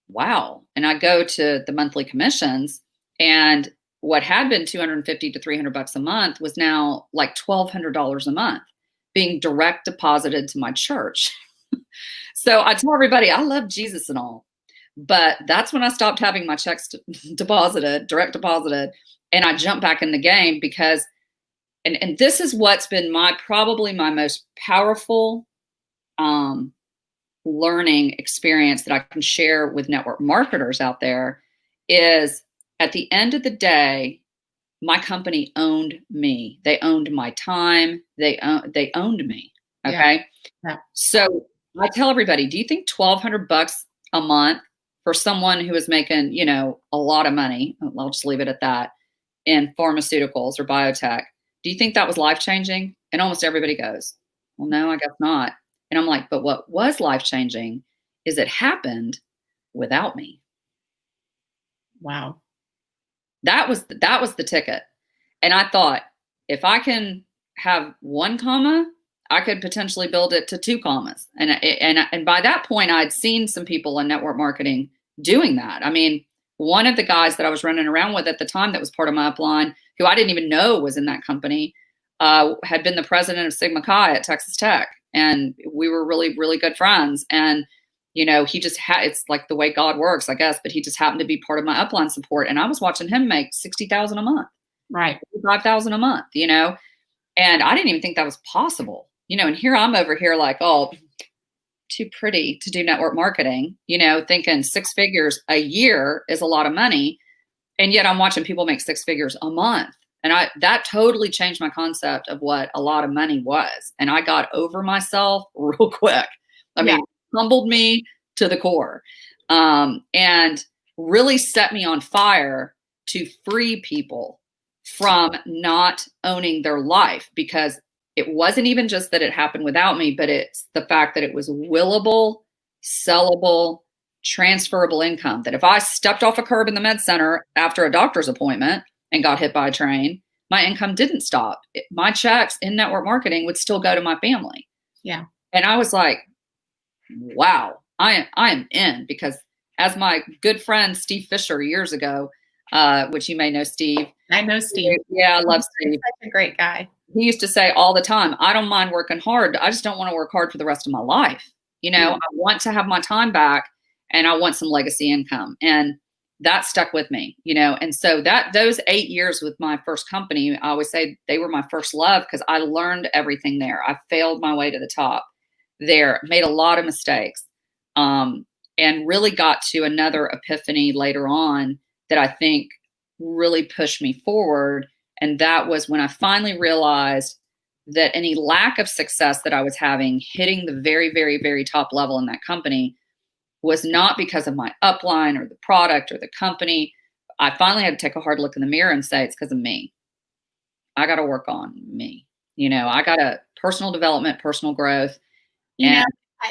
wow. And I go to the monthly commissions, and what had been $250 to $300 a month was now like $1,200 a month being direct deposited to my church. So I tell everybody, I love Jesus and all, But that's when I stopped having my checks direct deposited, and I jumped back in the game because, and this is what's been probably my most powerful learning experience that I can share with network marketers out there is, at the end of the day, my company owned me. They owned my time. They owned me. Okay. Yeah. So I tell everybody, do you think $1,200 a month for someone who is making, a lot of money, I'll just leave it at that, in pharmaceuticals or biotech, do you think that was life-changing? And almost everybody goes, well, no, I guess not. And I'm like, but what was life-changing is it happened without me. Wow. That was the ticket. And I thought, if I can have 1 comma, I could potentially build it to 2 commas. And by that point, I'd seen some people in network marketing doing that. I mean, one of the guys that I was running around with at the time that was part of my upline, who I didn't even know was in that company, had been the president of Sigma Chi at Texas Tech. And we were really, really good friends. And, he just it's like the way God works, I guess, but he just happened to be part of my upline support. And I was watching him make $60,000 a month. Right. $5,000 a month, and I didn't even think that was possible, and here I'm over here like, oh, too pretty to do network marketing, thinking 6 figures a year is a lot of money. And yet I'm watching people make 6 figures a month. And that totally changed my concept of what a lot of money was. And I got over myself real quick. I mean, humbled me to the core, and really set me on fire to free people from not owning their life, because it wasn't even just that it happened without me, but it's the fact that it was willable, sellable, transferable income. That if I stepped off a curb in the med center after a doctor's appointment and got hit by a train, my income didn't stop. My checks in network marketing would still go to my family. Yeah. And I was like, wow, I am in, because as my good friend Steve Fisher years ago, which you may know Steve. I know Steve. Yeah, I love Steve. He's such a great guy. He used to say all the time, I don't mind working hard. I just don't want to work hard for the rest of my life. I want to have my time back, and I want some legacy income. And that stuck with me, and so those 8 years with my first company, I always say they were my first love, because I learned everything there. I failed my way to the top there, made a lot of mistakes, and really got to another epiphany later on that I think really pushed me forward. And that was when I finally realized that any lack of success that I was having hitting the very, very, very top level in that company was not because of my upline or the product or the company. I finally had to take a hard look in the mirror and say, it's because of me. I got to work on me. I got to personal development, personal growth.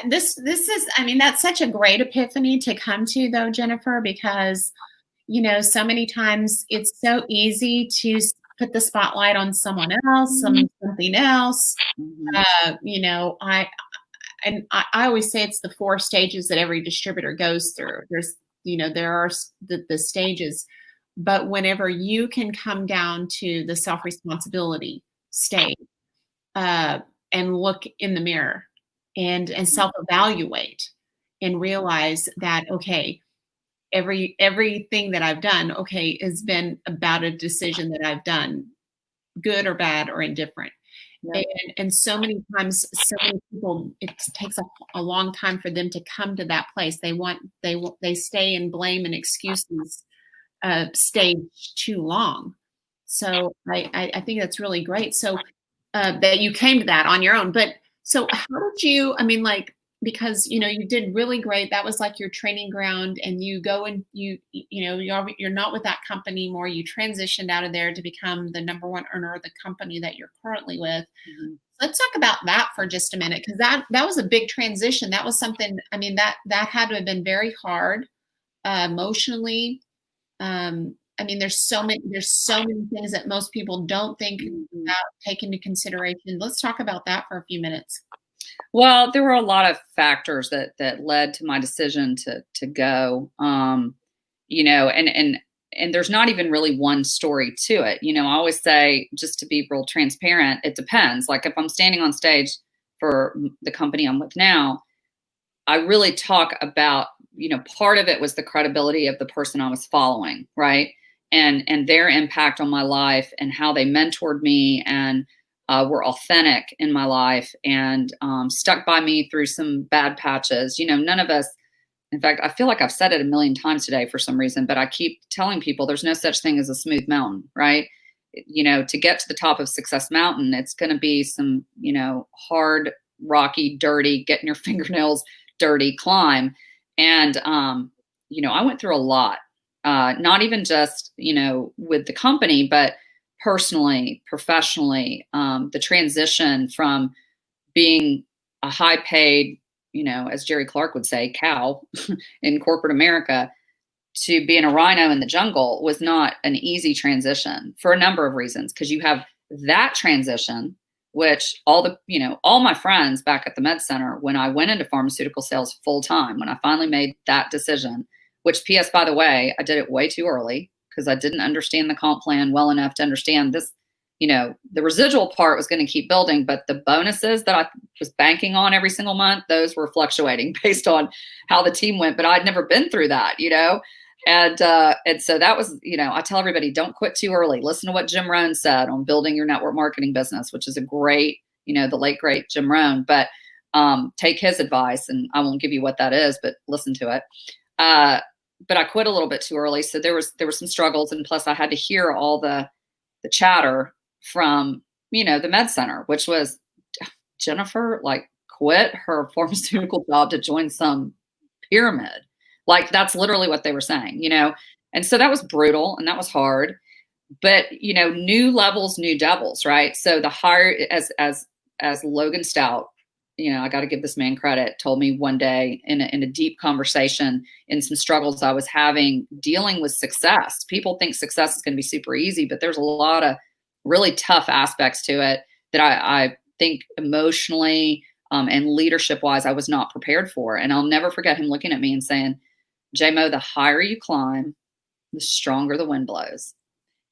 This is, that's such a great epiphany to come to, though, Jennifer, because, so many times it's so easy to put the spotlight on someone else, something else. I always say it's the 4 stages that every distributor goes through. There are the stages, but whenever you can come down to the self-responsibility stage, and look in the mirror and self-evaluate and realize that, okay, everything that I've done, has been about a decision that I've done, good or bad or indifferent. Yep. And so many times, so many people, it takes a long time for them to come to that place. They stay in blame and excuses stage too long. So I think that's really great. So that you came to that on your own. But so how did you, because, you did really great. That was like your training ground, and you go and you're not with that company anymore. You transitioned out of there to become the number 1 earner of the company that you're currently with. Mm-hmm. Let's talk about that for just a minute, because that was a big transition. That was something, that had to have been very hard emotionally. There's so many things that most people don't think about, take into consideration. Let's talk about that for a few minutes. Well, there were a lot of factors that led to my decision to go, and there's not even really one story to it. I always say, just to be real transparent, it depends. Like if I'm standing on stage for the company I'm with now, I really talk about, part of it was the credibility of the person I was following, right? And their impact on my life and how they mentored me and were authentic in my life and stuck by me through some bad patches. None of us, in fact, I feel like I've said it a million times today for some reason, but I keep telling people there's no such thing as a smooth mountain, right? To get to the top of Success Mountain, it's going to be some, hard, rocky, dirty, getting your fingernails dirty climb. And, I went through a lot, not even just, with the company, but personally, professionally, the transition from being a high paid, as Jerry Clark would say, cow in corporate America to being a rhino in the jungle was not an easy transition for a number of reasons. Because you have that transition, which all my friends back at the med center, when I went into pharmaceutical sales full time, when I finally made that decision, which PS, by the way, I did it way too early because I didn't understand the comp plan well enough to understand this. The residual part was going to keep building, but the bonuses that I was banking on every single month, those were fluctuating based on how the team went. But I'd never been through that, and so that was, I tell everybody, don't quit too early. Listen to what Jim Rohn said on building your network marketing business, which is a great, the late, great Jim Rohn, but take his advice, and I won't give you what that is, but listen to it. But I quit a little bit too early. So there were some struggles. And plus I had to hear all the chatter from, the med center, which was Jennifer, quit her pharmaceutical job to join some pyramid. That's literally what they were saying, and so that was brutal and that was hard, but, new levels, new devils, right? So the higher, as Logan Stout, I got to give this man credit, told me one day in a deep conversation in some struggles I was having dealing with success. People think success is going to be super easy, but there's a lot of really tough aspects to it that I think emotionally and leadership wise, I was not prepared for. And I'll never forget him looking at me and saying, J-Mo, the higher you climb, the stronger the wind blows.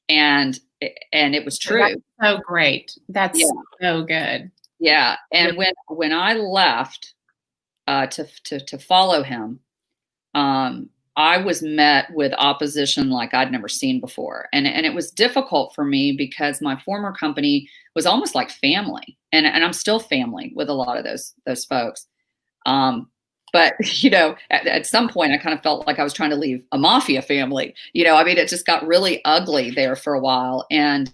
And it was true. That's so great. That's so good. Yeah. And when I left to follow him, I was met with opposition like I'd never seen before. And it was difficult for me because my former company was almost like family. And I'm still family with a lot of those folks. But, at some point I kind of felt like I was trying to leave a mafia family. It just got really ugly there for a while. And,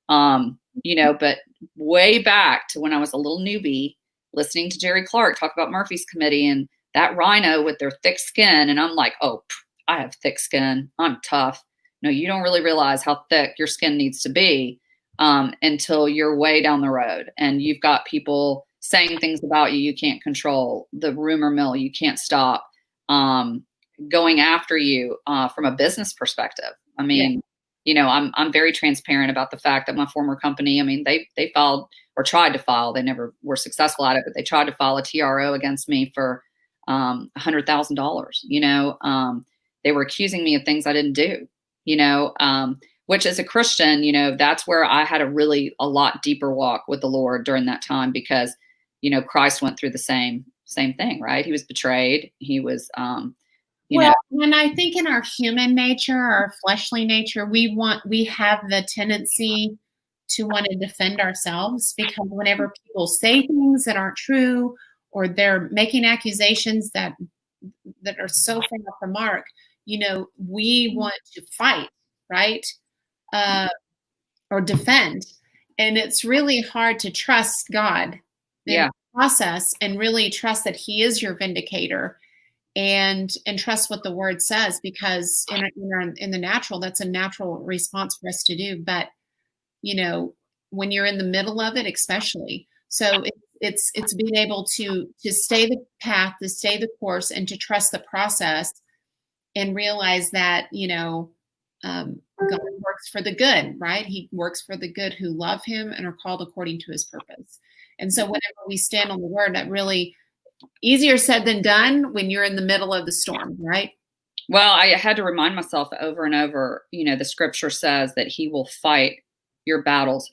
but way back to when I was a little newbie listening to Jerry Clark talk about Murphy's Committee and that rhino with their thick skin. And I'm like, oh, I have thick skin. I'm tough. No, you don't really realize how thick your skin needs to be until you're way down the road and you've got people saying things about you you can't control, the rumor mill you can't stop, going after you from a business perspective. I'm very transparent about the fact that my former company, they filed or tried to file, they never were successful at it, but they tried to file a TRO against me for $100,000. They were accusing me of things I didn't do, which as a Christian, that's where I had a lot deeper walk with the Lord during that time because, Christ went through the same thing, right? He was betrayed. He was, and I think in our human nature, our fleshly nature, we have the tendency to want to defend ourselves because whenever people say things that aren't true or they're making accusations that are so far off the mark, we want to fight, right? Or defend. And it's really hard to trust God in the process and really trust that He is your vindicator and trust what the Word says, because in the natural, that's a natural response for us to do. But, when you're in the middle of it, especially. So it's being able to stay the path, to stay the course, and to trust the process and realize that, God works for the good, right? He works for the good who love Him and are called according to His purpose. And so whenever we stand on the Word, that really easier said than done when you're in the middle of the storm, right? Well, I had to remind myself over and over, the scripture says that He will fight your battles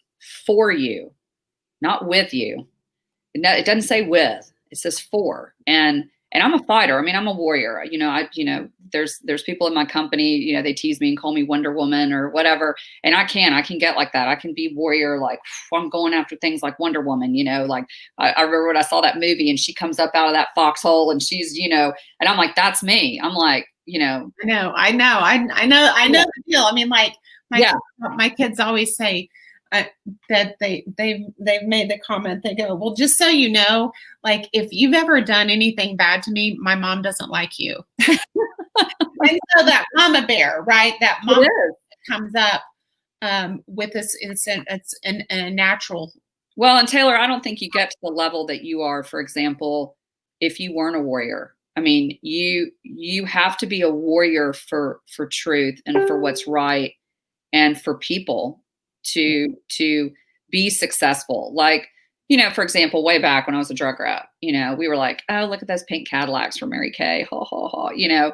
for you, not with you. It doesn't say with, it says for. And And I'm a fighter. I mean, I'm a warrior. There's people in my company, they tease me and call me Wonder Woman or whatever. And I can get like that. I can be warrior. Like I'm going after things like Wonder Woman, like I remember when I saw that movie and she comes up out of that foxhole and she's, and I'm like, that's me. I'm like, I know the deal. I mean, like my kids always say, that they've made the comment. They go, well, just so you know, like if you've ever done anything bad to me, my mom doesn't like you. And so that mama bear, right? That mama comes up with this. It's a natural. Well, and Taylor, I don't think you get to the level that you are, for example, if you weren't a warrior. I mean, you have to be a warrior for truth and for what's right and for people to be successful. Like, for example, way back when I was a drug rep, we were like, oh, look at those pink Cadillacs for Mary Kay. Ha, ha, ha.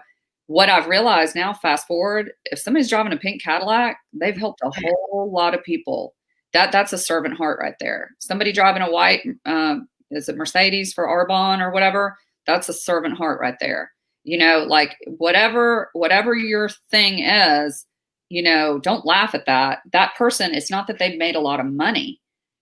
What I've realized now, fast forward, if somebody's driving a pink Cadillac, they've helped a whole lot of people. That's a servant heart right there. Somebody driving a white, is it Mercedes for Arbonne or whatever? That's a servant heart right there. Like whatever your thing is, don't laugh at that. That person, it's not that they've made a lot of money,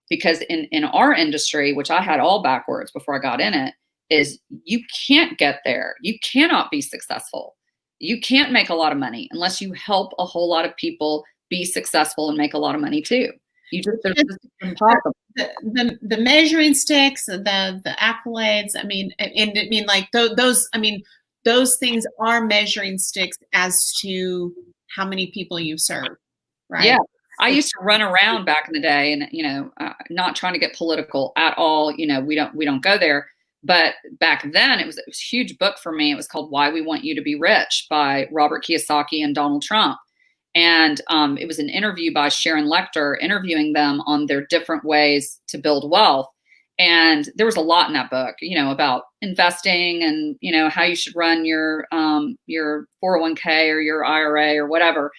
because in our industry, which I had all backwards before I got in it, is you can't get there. You cannot be successful. You can't make a lot of money unless you help a whole lot of people be successful and make a lot of money too. There's just impossible. The measuring sticks, the accolades. I mean, like those. I mean, those things are measuring sticks as to how many people you serve, right? Yeah. I used to run around back in the day and, not trying to get political at all. We don't go there. But back then it was a huge book for me. It was called Why We Want You to Be Rich by Robert Kiyosaki and Donald Trump. And it was an interview by Sharon Lechter interviewing them on their different ways to build wealth. And there was a lot in that book, about investing and, how you should run your 401k or your IRA or whatever.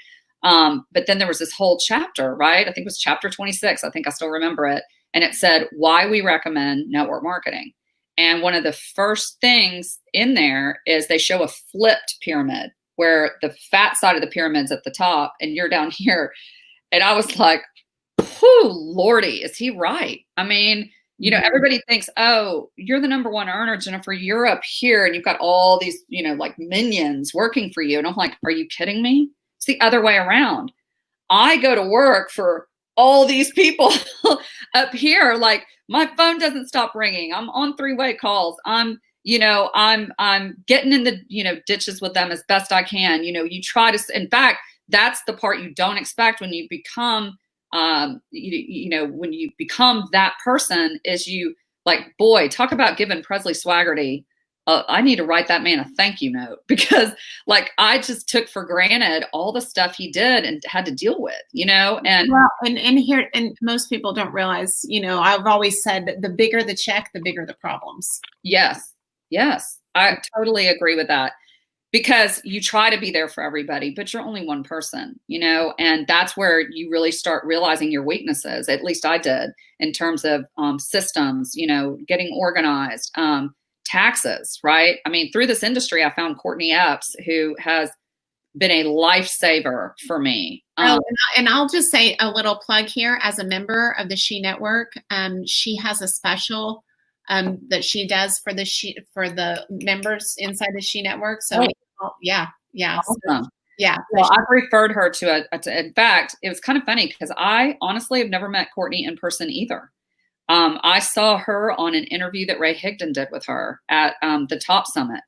But then there was this whole chapter, right? I think it was chapter 26. I think I still remember it. And it said, why we recommend network marketing. And one of the first things in there is they show a flipped pyramid where the fat side of the pyramid's at the top and you're down here. And I was like, whew, Lordy, is he right? I mean, everybody thinks, oh, you're the number one earner, Jennifer. You're up here and you've got all these, like minions working for you. And I'm like, are you kidding me? It's the other way around. I go to work for all these people up here. Like my phone doesn't stop ringing. I'm on three-way calls. I'm getting in the, ditches with them as best I can. You try to, in fact, that's the part you don't expect when you become, when you become that person is you like, boy, talk about giving Presley Swaggerty. I need to write that man a thank you note because like I just took for granted all the stuff he did and had to deal with, and well, and most people don't realize, I've always said that the bigger the check, the bigger the problems. Yes. I totally agree with that because you try to be there for everybody, but you're only one person, and that's where you really start realizing your weaknesses. At least I did in terms of systems, getting organized, taxes, right? I mean, through this industry, I found Courtney Epps, who has been a lifesaver for me. And I'll just say a little plug here as a member of the She Network. She has a special that she does for the members inside the She Network. So yeah. Awesome. So, yeah. Well, I've referred her to in fact, it was kind of funny because I honestly have never met Courtney in person either. I saw her on an interview that Ray Higdon did with her at the Top Summit.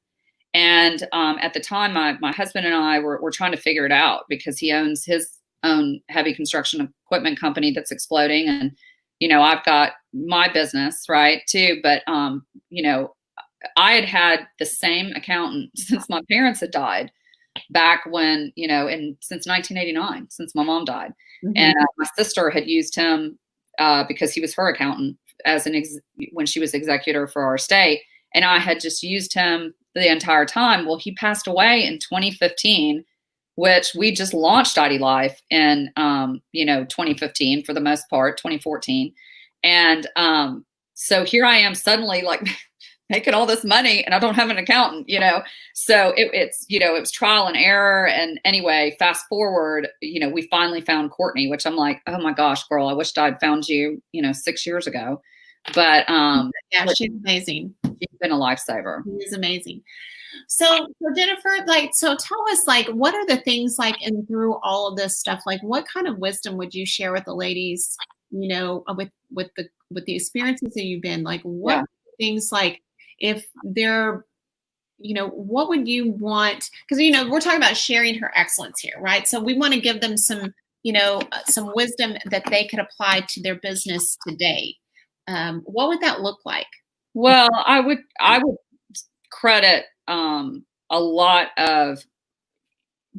And at the time, my husband and I were trying to figure it out because he owns his own heavy construction equipment company that's exploding. And, I've got my business, right, too. But, I had the same accountant since my parents had died back when, since 1989, since my mom died. Mm-hmm. And my sister had used him because he was her accountant when she was executor for our estate. And I had just used him the entire time. Well, he passed away in 2015, which we just launched ID Life in, 2015 for the most part, 2014. And so here I am suddenly like making all this money and I don't have an accountant, So it's, it was trial and error. And anyway, fast forward, we finally found Courtney, which I'm like, oh my gosh, girl, I wished I'd found you, 6 years ago. But yeah, she's amazing. She's been a lifesaver. She is amazing. So Jennifer, so tell us, what are the things, and through all of this stuff, what kind of wisdom would you share with the ladies, with the experiences that you've been, what things, if they're, what would you want? Because, we're talking about sharing her excellence here, right? So we want to give them some, some wisdom that they could apply to their business today. What would that look like? Well, I would credit a lot of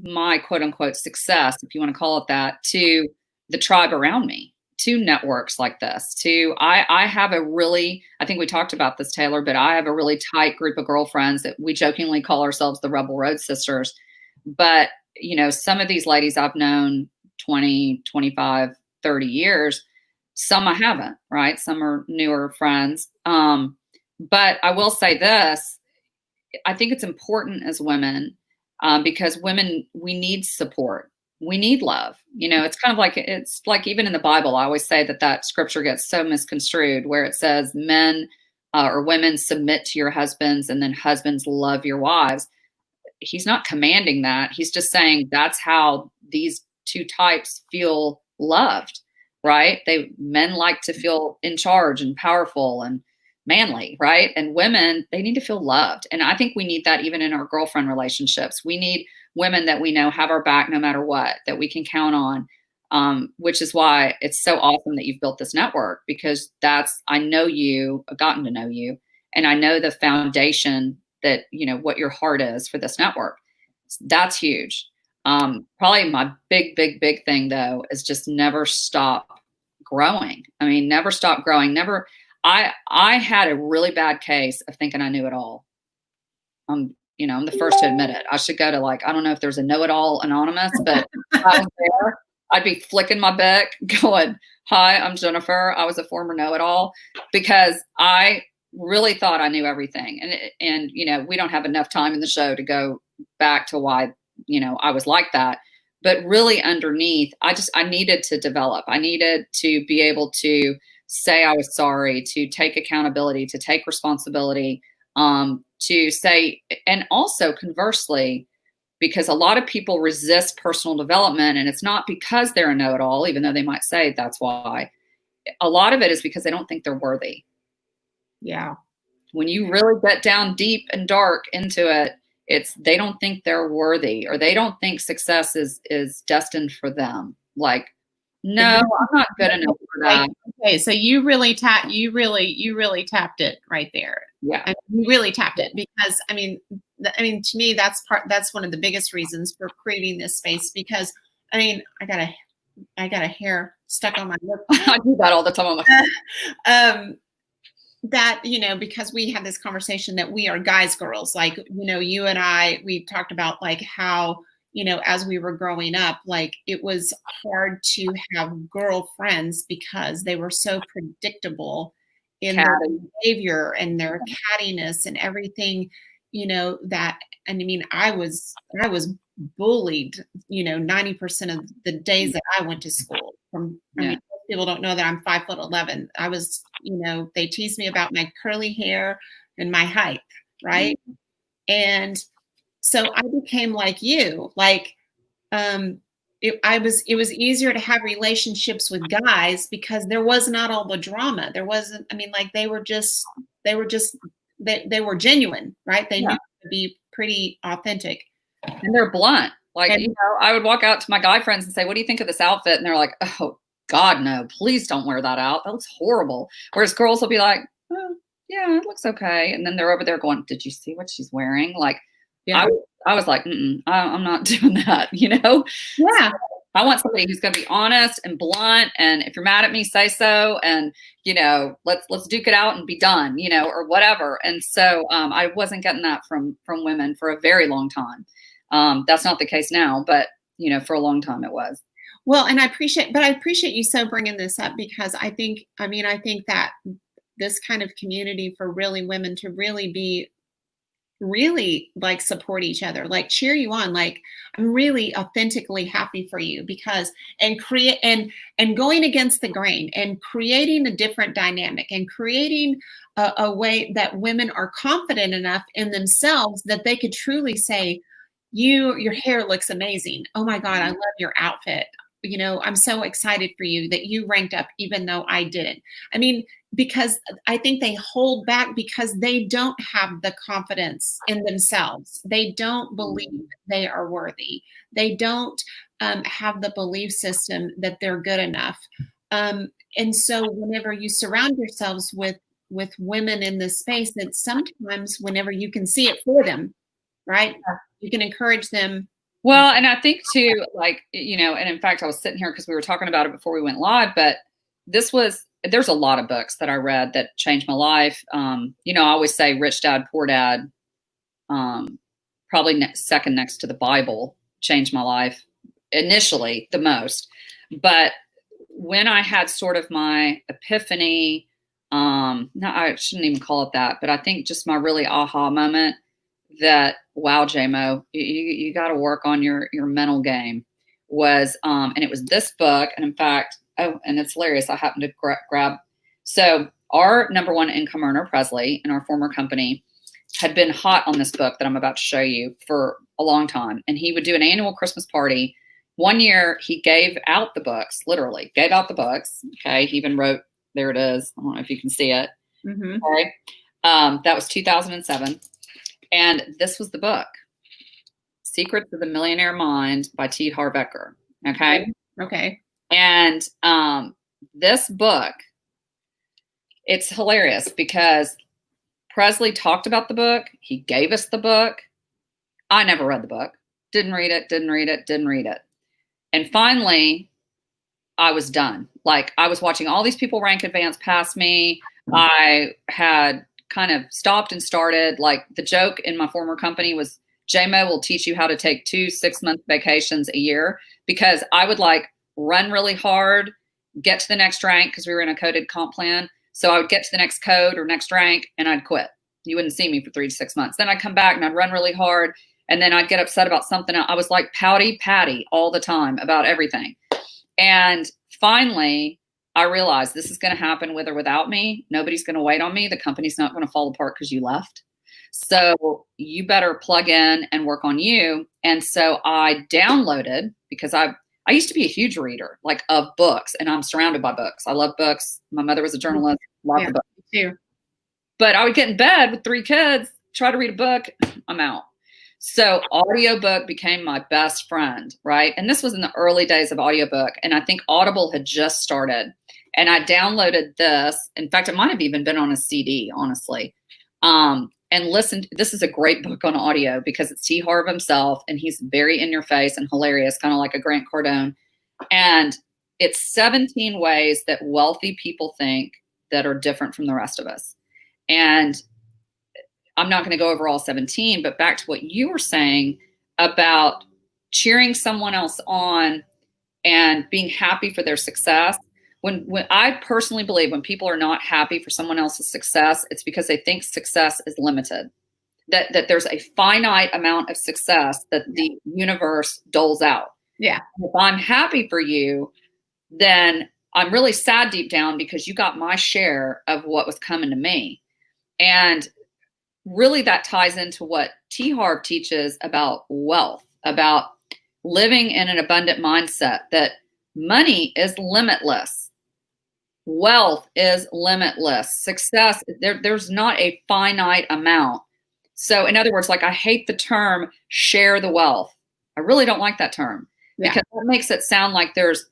my quote unquote success, if you want to call it that, to the tribe around me, to networks like this, I have a really, I think we talked about this, Taylor, but I have a really tight group of girlfriends that we jokingly call ourselves the Rebel Road Sisters. But, some of these ladies I've known 20, 25, 30 years, some I haven't, right? Some are newer friends. But I will say this, I think it's important as women, because women, we need support. We need love. It's kind of it's like even in the Bible, I always say that scripture gets so misconstrued where it says men or women submit to your husbands and then husbands love your wives. He's not commanding that. He's just saying that's how these two types feel loved, right? Men like to feel in charge and powerful and manly, right? And women, they need to feel loved. And I think we need that even in our girlfriend relationships. We need women that we know have our back no matter what, that we can count on, which is why it's so awesome that you've built this network, because I know you, I've gotten to know you, and I know the foundation that, what your heart is for this network. That's huge. Probably my big thing though, is just never stop growing. I mean, never stop growing. I had a really bad case of thinking I knew it all. I'm the first to admit it. I should go to I don't know if there's a know-it-all anonymous, but I was there. I'd be flicking my beck going, hi, I'm Jennifer. I was a former know-it-all, because I really thought I knew everything. And we don't have enough time in the show to go back to why, I was like that. But really underneath, I needed to develop. I needed to be able to say I was sorry, to take accountability, to take responsibility, to say, and also conversely, because a lot of people resist personal development, and it's not because they're a know-it-all, even though they might say that's why. A lot of it is because they don't think they're worthy. Yeah. When you really get down deep and dark into it, they don't think they're worthy, or they don't think success is destined for them. No, I'm not good enough for that. Okay, so you really tapped it right there. Yeah, you really tapped it, because I mean, to me, that's one of the biggest reasons for creating this space. Because I got a hair stuck on my lip. I do that all the time. That because we had this conversation that we are guys, girls. You and I, we talked about how. As we were growing up, it was hard to have girlfriends because they were so predictable in their behavior and their cattiness and everything, that, and I mean, I was bullied, 90% of the days that I went to school I mean, people don't know that I'm 5'11". I was, they teased me about my curly hair and my height. Right. Mm-hmm. And so I became like you, it was easier to have relationships with guys because there was not all the drama. There wasn't, I mean, they were genuine, right? They knew to be pretty authentic. And they're blunt. I would walk out to my guy friends and say, what do you think of this outfit? And they're like, oh God, no, please don't wear that out. That looks horrible. Whereas girls will be like, oh, yeah, it looks okay. And then they're over there going, did you see what she's wearing? Yeah. I was like, I'm not doing that, Yeah. So I want somebody who's going to be honest and blunt. And if you're mad at me, say so. And, let's duke it out and be done, or whatever. And so I wasn't getting that from women for a very long time. That's not the case now, but, for a long time it was. Well, and I appreciate you so bringing this up, because I think that this kind of community for really women to really like support each other, like cheer you on, like I'm really authentically happy for you, because and create and going against the grain and creating a different dynamic and creating a way that women are confident enough in themselves that they could truly say, your hair looks amazing, oh my God, I love your outfit, I'm so excited for you that you ranked up even though I didn't. I mean, because I think they hold back because they don't have the confidence in themselves. They don't believe they are worthy. They don't have the belief system that they're good enough. And so whenever you surround yourselves with women in this space, that sometimes whenever you can see it for them, right? You can encourage them. Well, and I think too, like, and in fact, I was sitting here because we were talking about it before we went live, but there's a lot of books that I read that changed my life. I always say Rich Dad, Poor Dad, probably second next to the Bible, changed my life initially the most. But when I had sort of my epiphany, no, I shouldn't even call it that, but I think just my really aha moment that, wow, JMO, you got to work on your mental game was, and it was this book. And in fact, and it's hilarious, I happened to grab. So our number one income earner, Presley, in our former company, had been hot on this book that I'm about to show you for a long time. And he would do an annual Christmas party. One year he gave out the books, literally gave out the books. Okay. He even wrote, there it is. I don't know if you can see it. Mm-hmm. Okay. That was 2007. And this was the book, Secrets of the Millionaire Mind by T. Harv Eker. Okay. Okay. And this book, it's hilarious because Presley talked about the book. He gave us the book. I never read the book. Didn't read it. And finally, I was done. Like, I was watching all these people rank advance past me. I had kind of stopped and started. Like, the joke in my former company was, JMO will teach you how to take 2 6-month vacations a year, because I would like run really hard, get to the next rank, because we were in a coded comp plan. So I would get to the next code or next rank and I'd quit. You wouldn't see me for 3 to 6 months. Then I'd come back and I'd run really hard. And then I'd get upset about something else. I was like pouty Patty all the time about everything. And finally, I realized this is going to happen with or without me. Nobody's going to wait on me. The company's not going to fall apart because you left. So you better plug in and work on you. And so I downloaded, because I used to be a huge reader, like, of books, and I'm surrounded by books. I love books. My mother was a journalist. Lots of books. Me too. But I would get in bed with 3 kids, try to read a book, I'm out. So audiobook became my best friend, right? And this was in the early days of audiobook. And I think Audible had just started. And I downloaded this. In fact, it might have even been on a CD, honestly. And listened. This is a great book on audio because it's T. Harv himself, and he's very in your face and hilarious, kind of like a Grant Cardone. And it's 17 ways that wealthy people think that are different from the rest of us. And I'm not going to go over all 17, but back to what you were saying about cheering someone else on and being happy for their success. When I personally believe when people are not happy for someone else's success, it's because they think success is limited, that there's a finite amount of success that the universe doles out. Yeah. If I'm happy for you, then I'm really sad deep down because you got my share of what was coming to me. And really that ties into what T. Harv teaches about wealth, about living in an abundant mindset, that money is limitless. Wealth is limitless. Success, there's not a finite amount. So in other words, like, I hate the term share the wealth. I really don't like that term because that makes it sound like there's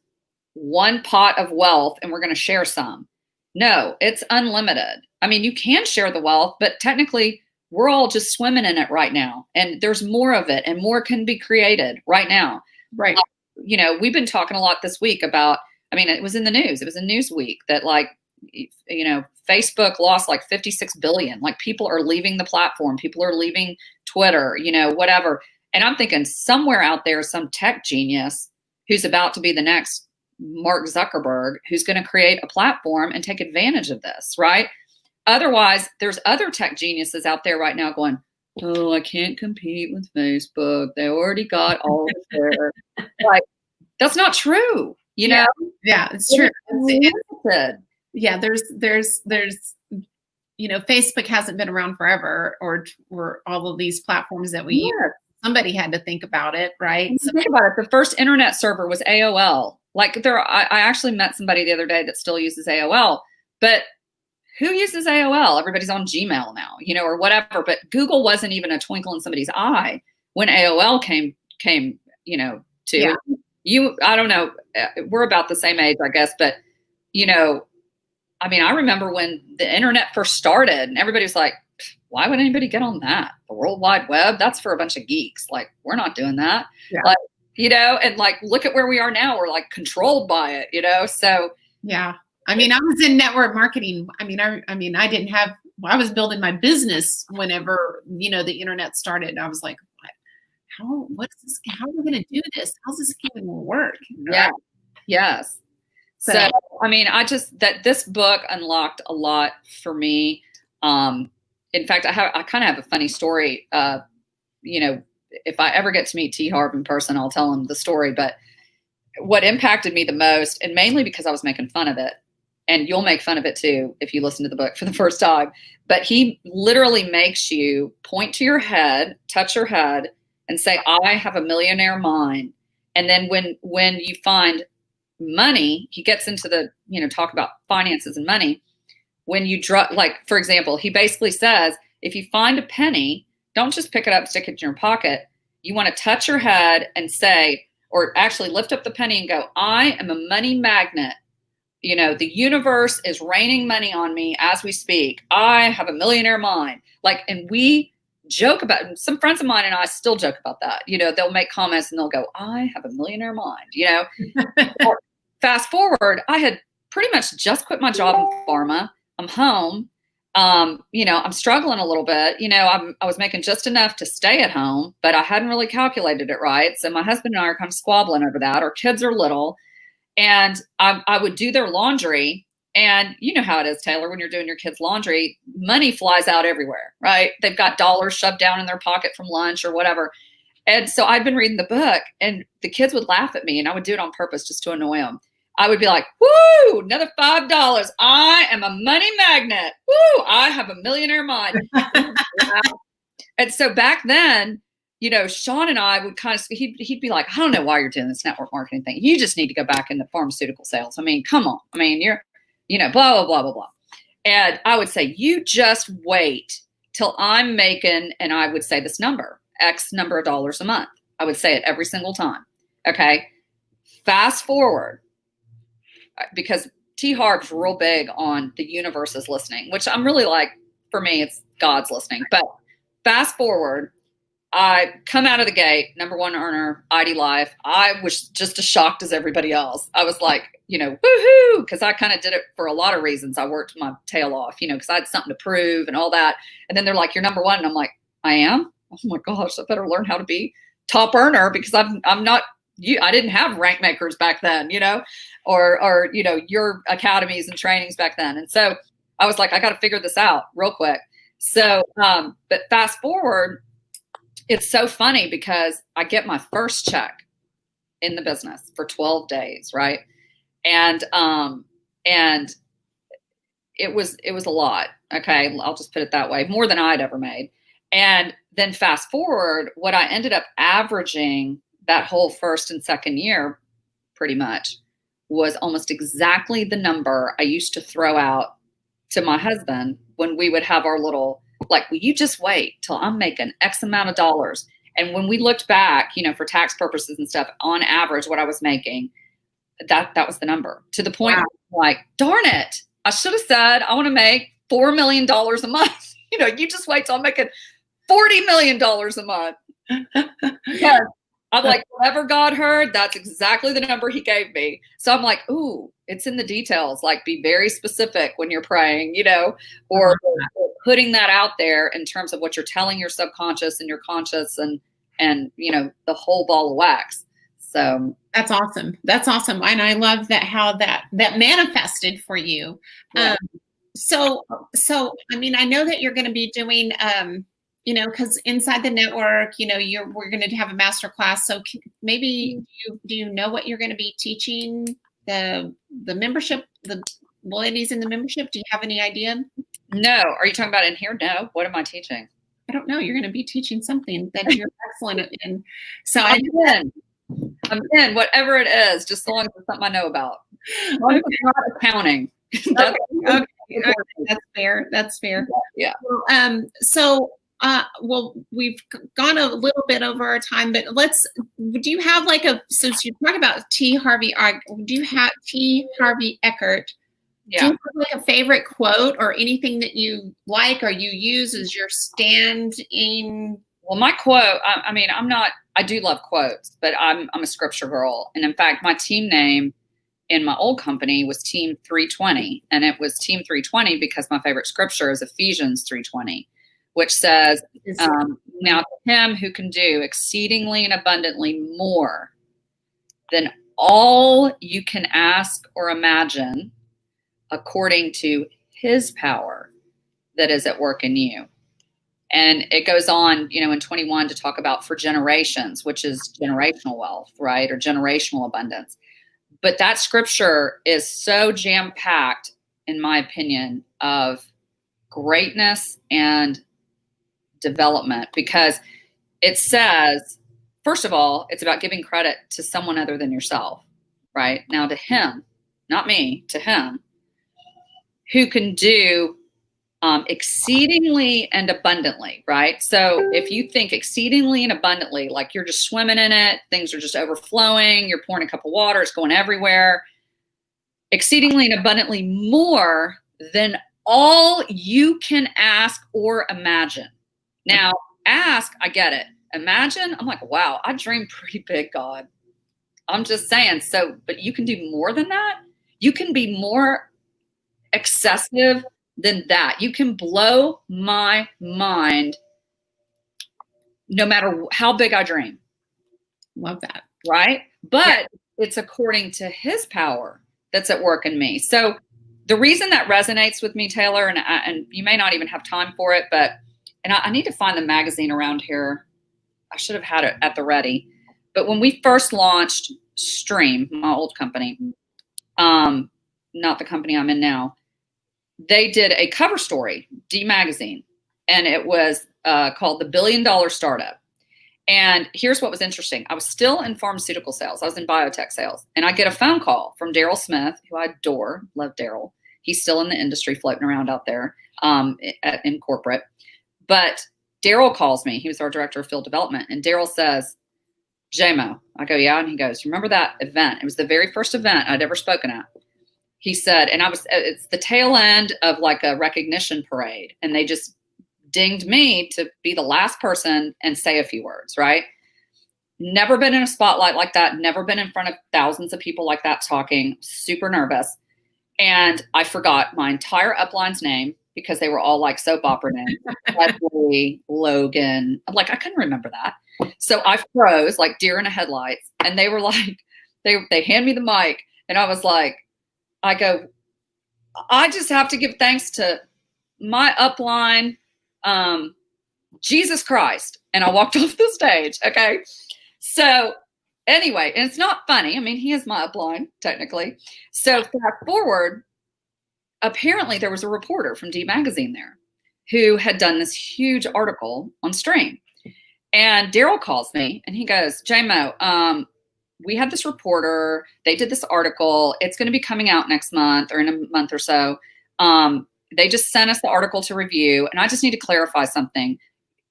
one pot of wealth and we're going to share some. No, it's unlimited. I mean, you can share the wealth, but technically we're all just swimming in it right now. And there's more of it and more can be created right now. Right. We've been talking a lot this week about, it was in the news. It was in Newsweek that, like, Facebook lost like 56 billion. Like, people are leaving the platform. People are leaving Twitter, whatever. And I'm thinking somewhere out there, some tech genius who's about to be the next Mark Zuckerberg, who's going to create a platform and take advantage of this. Right. otherwise, there's other tech geniuses out there right now going, oh, I can't compete with Facebook. They already got all of their, like, that's not true. You know? Yeah, it's true. Yeah, there's, Facebook hasn't been around forever, or all of these platforms that we use. Somebody had to think about it, right? Think about it. The first internet server was AOL. Like I actually met somebody the other day that still uses AOL, but who uses AOL? Everybody's on Gmail now, or whatever. But Google wasn't even a twinkle in somebody's eye when AOL came, to you. I don't know. We're about the same age, I guess. But, I remember when the internet first started and everybody was like, why would anybody get on that? The World Wide Web, that's for a bunch of geeks. Like, we're not doing that. Yeah. Like, and like, look at where we are now. We're like controlled by it, so. Yeah. I was in network marketing. I was building my business whenever, the internet started. I was like, what's this? How are we going to do this? How's this even going to work? Yeah. Yes. So, that this book unlocked a lot for me. In fact, I kind of have a funny story. If I ever get to meet T. Harv in person, I'll tell him the story. But what impacted me the most, and mainly because I was making fun of it, and you'll make fun of it too if you listen to the book for the first time, but he literally makes you point to your head, touch your head, and say, I have a millionaire mind. And then when you find money, he gets into the, talk about finances and money. When you drop, like, for example, he basically says, if you find a penny, don't just pick it up, stick it in your pocket. You want to touch your head and say, or actually lift up the penny and go, I am a money magnet. The universe is raining money on me as we speak. I have a millionaire mind. Like, and we joke about it. Some friends of mine and I still joke about that. They'll make comments and they'll go, I have a millionaire mind, Fast forward, I had pretty much just quit my job in pharma. I'm home. I'm struggling a little bit. I was making just enough to stay at home, but I hadn't really calculated it right. So my husband and I are kind of squabbling over that. Our kids are little, and I would do their laundry. And you know how it is, Taylor, when you're doing your kids' laundry, money flies out everywhere, right? They've got dollars shoved down in their pocket from lunch or whatever. And so I'd been reading the book, and the kids would laugh at me, and I would do it on purpose just to annoy them. I would be like, woo, another $5. I am a money magnet. Woo, I have a millionaire mind. And so back then, Sean and I would kind of, he'd be like, I don't know why you're doing this network marketing thing. You just need to go back into pharmaceutical sales. Come on. You're, blah, blah, blah, blah, blah. And I would say, you just wait till I'm making, and I would say this number, X number of dollars a month. I would say it every single time. Okay. Fast forward, because T. Harv's real big on the universe is listening, which I'm really like, for me, it's God's listening. But fast forward, I come out of the gate, number one earner, ID Life. I was just as shocked as everybody else. I was like, woohoo, because I kind of did it for a lot of reasons. I worked my tail off, because I had something to prove and all that. And then they're like, you're number one. And I'm like, I am? Oh my gosh, I better learn how to be top earner, because I'm not, I didn't have rank makers back then, or your academies and trainings back then. And so I was like, I got to figure this out real quick. So, but fast forward, it's so funny because I get my first check in the business for 12 days. Right. And it was a lot. Okay. I'll just put it that way, more than I'd ever made. And then fast forward, what I ended up averaging that whole first and second year pretty much was almost exactly the number I used to throw out to my husband when we would have our little, like, will you just wait till I'm making X amount of dollars? And when we looked back, for tax purposes and stuff, on average, what I was making, that was the number, to the point where I'm like, darn it, I should have said, I want to make $4 million a month. You just wait till I'm making $40 million a month. Yeah. I'm like, whatever God heard, that's exactly the number he gave me. So I'm like, ooh, it's in the details. Like, be very specific when you're praying, or putting that out there in terms of what you're telling your subconscious and your conscious and the whole ball of wax. So that's awesome. That's awesome. And I love that, how that manifested for you. Yeah. So, I mean, I know that you're going to be doing, because inside the network, we're going to have a master class. So maybe do you know what you're going to be teaching the membership, the ladies in the membership? Do you have any idea? No. Are you talking about in here? No. What am I teaching? I don't know. You're going to be teaching something that you're excellent in. So I'm in whatever it is, just so long as it's something I know about. Okay. Not accounting. That's fair. That's fair. Yeah. Well, we've gone a little bit over our time, but do you have since you talk about T. Harvey Eckert, Yeah. do you have a favorite quote or anything that you like or you use as your stand-in? Well, my quote, I do love quotes, but I'm a scripture girl. And in fact, my team name in my old company was Team 320. And it was Team 320 because my favorite scripture is Ephesians 3:20, which says, now to him who can do exceedingly and abundantly more than all you can ask or imagine, according to his power that is at work in you. And it goes on, in 21 to talk about for generations, which is generational wealth, right? Or generational abundance. But that scripture is so jam-packed, in my opinion, of greatness and development, because it says, first of all, it's about giving credit to someone other than yourself, right? Now to him, not me, to him, who can do exceedingly and abundantly, right? So if you think exceedingly and abundantly, like you're just swimming in it, things are just overflowing, you're pouring a cup of water, it's going everywhere. Exceedingly and abundantly more than all you can ask or imagine. Now, ask, I get it. Imagine, I'm like, wow, I dream pretty big, God. I'm just saying. So, but you can do more than that. You can be more excessive than that. You can blow my mind no matter how big I dream. Love that. Right? But it's according to his power that's at work in me. So the reason that resonates with me, Taylor, and you may not even have time for it, but I need to find the magazine around here. I should have had it at the ready. But when we first launched Stream, my old company, not the company I'm in now, they did a cover story, D Magazine, and it was called The $1 Billion Startup. And here's what was interesting. I was still in pharmaceutical sales. I was in biotech sales. And I get a phone call from Daryl Smith, who I adore, love Daryl. He's still in the industry floating around out there in corporate. But Daryl calls me. He was our director of field development. And Daryl says, JMO. I go, yeah. And he goes, remember that event? It was the very first event I'd ever spoken at. He said, and it's the tail end of like a recognition parade. And they just dinged me to be the last person and say a few words, right? Never been in a spotlight like that. Never been in front of thousands of people like that talking, super nervous. And I forgot my entire upline's name because they were all like soap opera names. Leslie, Logan. I'm like, I couldn't remember that. So I froze like deer in the headlights. And they were like, they hand me the mic. And I was like, I go, I just have to give thanks to my upline, Jesus Christ. And I walked off the stage. Okay. So anyway, and it's not funny. I mean, he is my upline technically. So fast forward, apparently there was a reporter from D Magazine there who had done this huge article on Stream. And Daryl calls me and he goes, JMO, we had this reporter, they did this article. It's going to be coming out next month or in a month or so. They just sent us the article to review. And I just need to clarify something.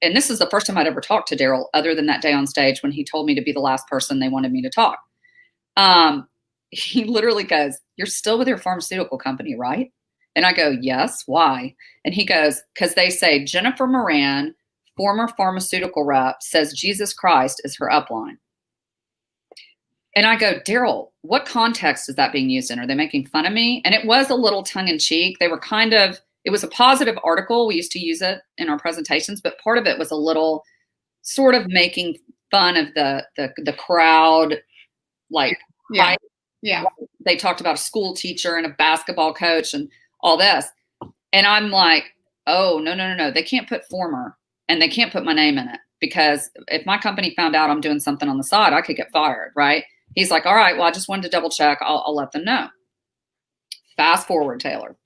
And this is the first time I'd ever talked to Daryl other than that day on stage when he told me to be the last person they wanted me to talk. He literally goes, you're still with your pharmaceutical company, right? And I go, yes, why? And he goes, because they say Jennifer Moran, former pharmaceutical rep, says Jesus Christ is her upline. And I go, Daryl, what context is that being used in? Are they making fun of me? And it was a little tongue in cheek. They were it was a positive article. We used to use it in our presentations, but part of it was a little sort of making fun of the crowd. Like, yeah. They talked about a school teacher and a basketball coach and all this. And I'm like, oh, no. They can't put former and they can't put my name in it, because if my company found out I'm doing something on the side, I could get fired, right? He's like, all right, well, I just wanted to double check. I'll let them know. Fast forward, Taylor.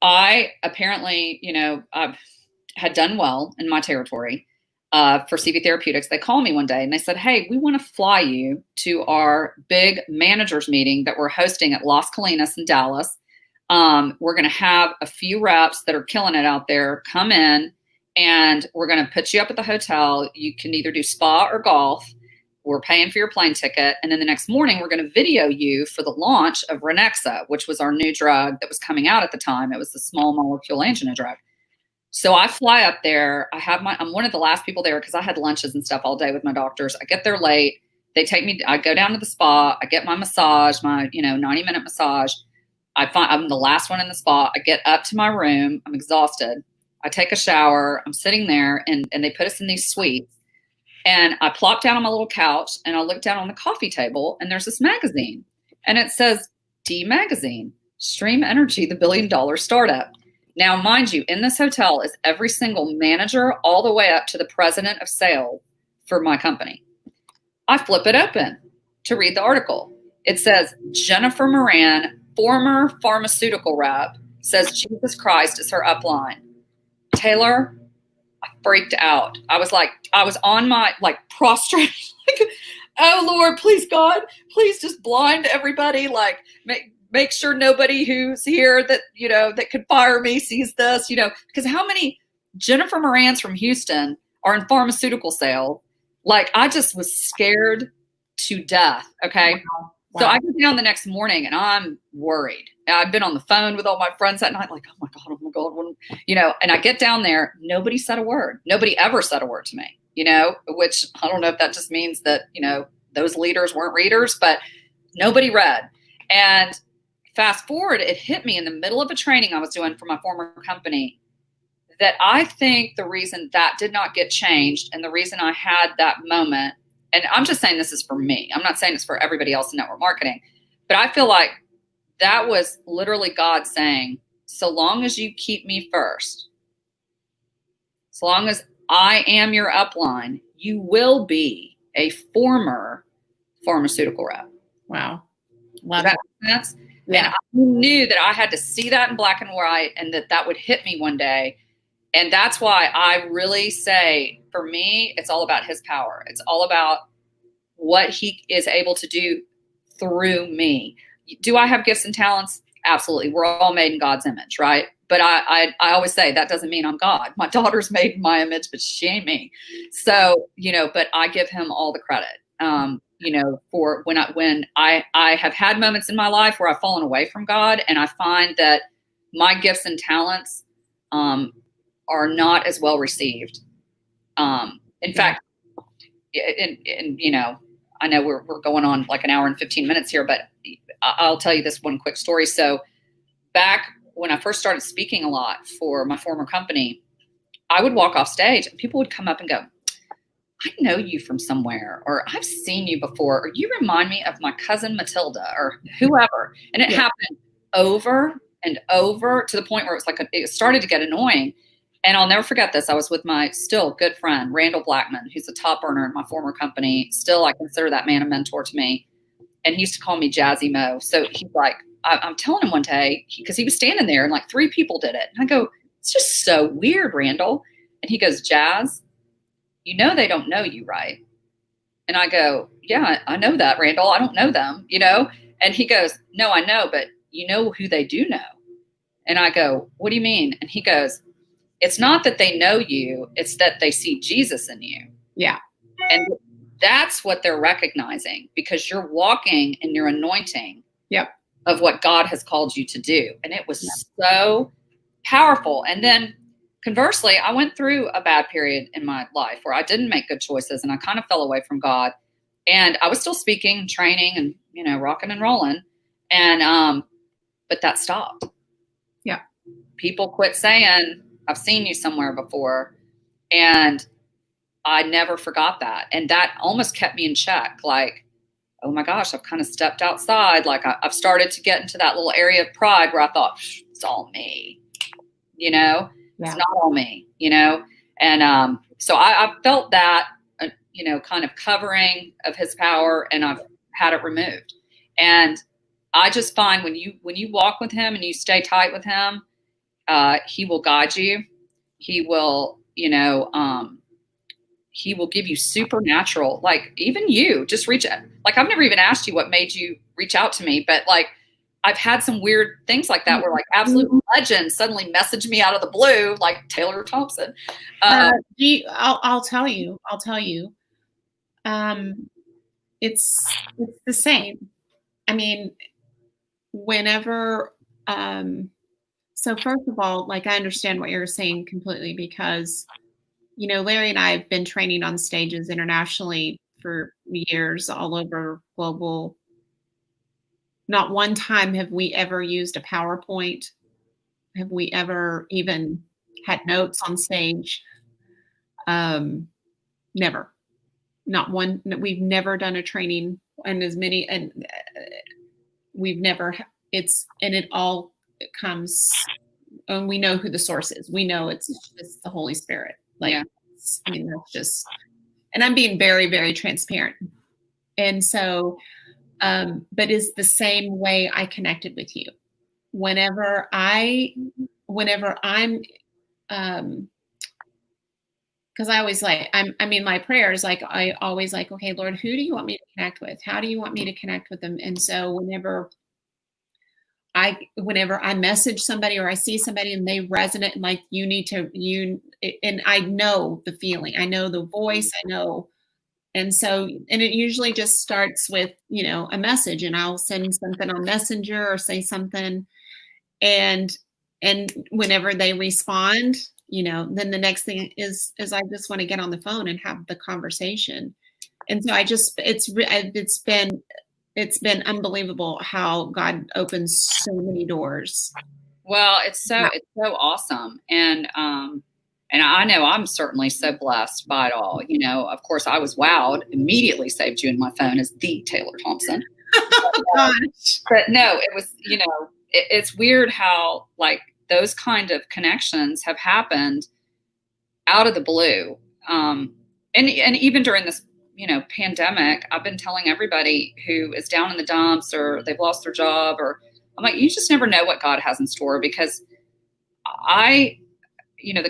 I apparently, I've had done well in my territory for CV Therapeutics. They called me one day and they said, hey, we want to fly you to our big managers meeting that we're hosting at Las Colinas in Dallas. We're going to have a few reps that are killing it out there come in, and we're going to put you up at the hotel. You can either do spa or golf. We're paying for your plane ticket. And then the next morning, we're going to video you for the launch of Renexa, which was our new drug that was coming out at the time. It was the small molecule angina drug. So I fly up there. I'm one of the last people there because I had lunches and stuff all day with my doctors. I get there late. They take me, I go down to the spa. I get my massage, my, 90-minute massage. I'm the last one in the spa. I get up to my room. I'm exhausted. I take a shower. I'm sitting there and they put us in these suites. And I plop down on my little couch and I look down on the coffee table and there's this magazine and it says D Magazine, Stream Energy, the $1 billion startup. Now, mind you, in this hotel is every single manager all the way up to the president of sales for my company. I flip it open to read the article. It says Jennifer Moran, former pharmaceutical rep, says Jesus Christ is her upline. Taylor, I freaked out. I was on my prostrate, oh Lord, please God, please just blind everybody. Make sure nobody who's here that, that could fire me sees this, because how many Jennifer Morans from Houston are in pharmaceutical sales? I just was scared to death. Okay. Wow. So I get down the next morning and I'm worried. I've been on the phone with all my friends that night, oh my God. And I get down there, nobody said a word. Nobody ever said a word to me, which I don't know if that just means that, those leaders weren't readers, but nobody read. And fast forward, it hit me in the middle of a training I was doing for my former company that I think the reason that did not get changed and the reason I had that moment, and I'm just saying this is for me. I'm not saying it's for everybody else in network marketing, but I feel like that was literally God saying, so long as you keep me first, so long as I am your upline, you will be a former pharmaceutical rep. Wow. Does that make sense? Yeah. And I knew that I had to see that in black and white and that would hit me one day. And that's why I really say, for me, it's all about his power. It's all about what he is able to do through me. Do I have gifts and talents? Absolutely. We're all made in God's image, right? But I always say that doesn't mean I'm God. My daughter's made in my image, but she ain't me. So, but I give him all the credit, for when I have had moments in my life where I've fallen away from God, and I find that my gifts and talents, are not as well received. In fact, I know we're going on like an hour and 15 minutes here, but I'll tell you this one quick story. So back when I first started speaking a lot for my former company, I would walk off stage and people would come up and go, I know you from somewhere, or I've seen you before, or you remind me of my cousin Matilda or whoever. And it happened over and over to the point where it started to get annoying. And I'll never forget this. I was with my still good friend, Randall Blackman, who's a top earner in my former company. Still, I consider that man a mentor to me. And he used to call me Jazzy Mo. So he's like, I'm telling him one day, because he was standing there and 3 people did it. And I go, it's just so weird, Randall. And he goes, Jazz, they don't know you, right? And I go, yeah, I know that, Randall. I don't know them, And he goes, no, I know, but you know who they do know. And I go, what do you mean? And he goes, it's not that they know you, it's that they see Jesus in you. Yeah. And that's what they're recognizing, because you're walking in your anointing of what God has called you to do. And it was so powerful. And then conversely, I went through a bad period in my life where I didn't make good choices and I kind of fell away from God. And I was still speaking, training, and, rocking and rolling. And, but that stopped. Yeah. People quit saying, I've seen you somewhere before. And I never forgot that. And that almost kept me in check. Oh my gosh, I've kind of stepped outside. I've started to get into that little area of pride where I thought, it's all me. It's not all me, and so I felt that, kind of covering of his power, and I've had it removed. And I just find when you walk with him and you stay tight with him, he will guide you. He will, he will give you supernatural, like even you just reach out. Like I've never even asked you what made you reach out to me, but like I've had some weird things like that where like absolute legends suddenly message me out of the blue, like Taylor Thompson. I'll tell you. It's the same. I mean, whenever, so first of all, like I understand what you're saying completely because, Larry and I have been training on stages internationally for years all over global. Not one time have we ever used a PowerPoint. Have we ever even had notes on stage? Never. Not one. We've never done a training, and we've never. It all comes, and we know who the source is. We know it's the Holy Spirit. Like, that's just, and I'm being very, very transparent. And so, but it's the same way I connected with you. Whenever I'm, because I always my prayers, like I always like, okay, Lord, who do you want me to connect with? How do you want me to connect with them? And so whenever I message somebody or I see somebody and they resonate and like and I know the feeling, I know the voice, I know. And so, and it usually just starts with, a message, and I'll send something on Messenger or say something. And whenever they respond, then the next thing is I just want to get on the phone and have the conversation. And so it's been unbelievable how God opens so many doors. Well, it's so awesome. And I know I'm certainly so blessed by it all. Of course I was wowed, immediately saved you in my phone as the Taylor Thompson. Oh, gosh. But no, it was, it's weird how like those kind of connections have happened out of the blue. And even during this, pandemic, I've been telling everybody who is down in the dumps or they've lost their job, or I'm like, you just never know what God has in store, because the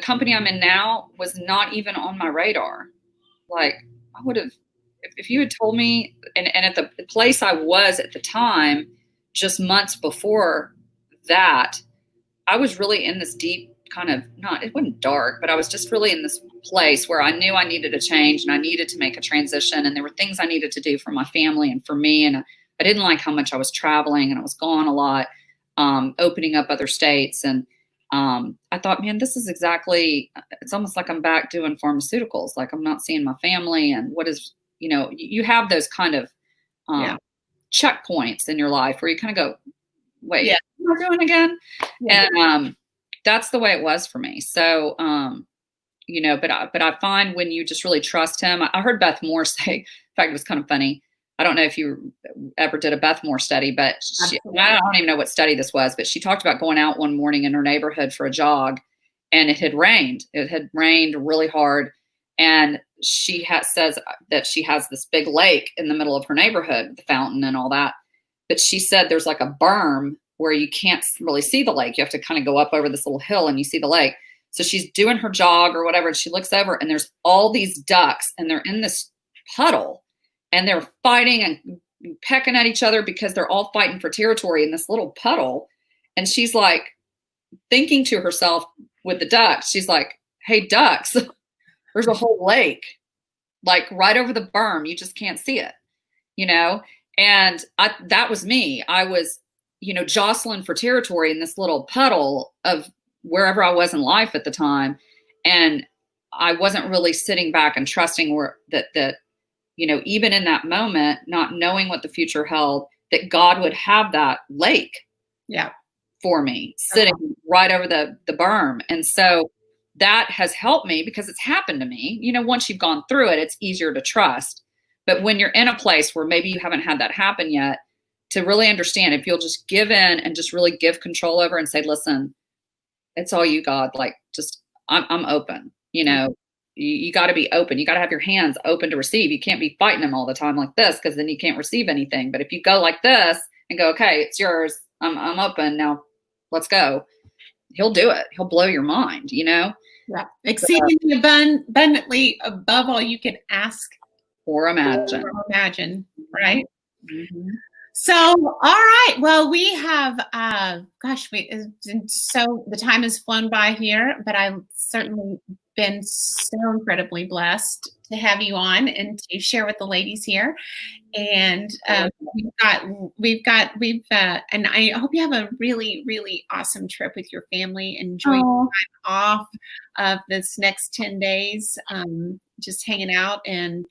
company I'm in now was not even on my radar. Like I would have, if you had told me, and at the place I was at the time, just months before that, I was really in this deep kind of, it wasn't dark, but I was just really in this place where I knew I needed a change and I needed to make a transition. And there were things I needed to do for my family and for me. And I didn't like how much I was traveling and I was gone a lot, opening up other states. And I thought, man, this is exactly, it's almost like I'm back doing pharmaceuticals. Like I'm not seeing my family. And what is, you have those kind of checkpoints in your life where you kind of go, wait, what am I doing again? Yeah. And that's the way it was for me. So, but I find when you just really trust him, I heard Beth Moore say, in fact, it was kind of funny. I don't know if you ever did a Beth Moore study, but I don't even know what study this was, but she talked about going out one morning in her neighborhood for a jog, and it had rained. It had rained really hard. And she says that she has this big lake in the middle of her neighborhood, the fountain and all that. But she said there's like a berm where you can't really see the lake. You have to kind of go up over this little hill and you see the lake. So she's doing her jog or whatever, and she looks over and there's all these ducks, and they're in this puddle, and they're fighting and pecking at each other because they're all fighting for territory in this little puddle. And she's like thinking to herself with the ducks, she's like, hey, ducks, there's a whole lake like right over the berm. You just can't see it, And that was me. I was, jostling for territory in this little puddle of wherever I was in life at the time. And I wasn't really sitting back and trusting that, even in that moment, not knowing what the future held, that God would have that lake for me sitting right over the berm. And so that has helped me because it's happened to me. Once you've gone through it, it's easier to trust. But when you're in a place where maybe you haven't had that happen yet, to really understand, if you'll just give in and just really give control over and say, listen, it's all you, God. Like, just, I'm open, you know, you got to be open. You got to have your hands open to receive. You can't be fighting him all the time like this, because then you can't receive anything. But if you go like this and go, okay, it's yours. I'm open now. Let's go. He'll do it. He'll blow your mind, you know? Yeah. Exceedingly abundantly above all you can ask or imagine. Right? Mm-hmm. So, all right. Well, we have, so the time has flown by here, but I've certainly been so incredibly blessed to have you on and to share with the ladies here. And and I hope you have a really, really awesome trip with your family. Enjoy your time off of this next 10 days, just hanging out and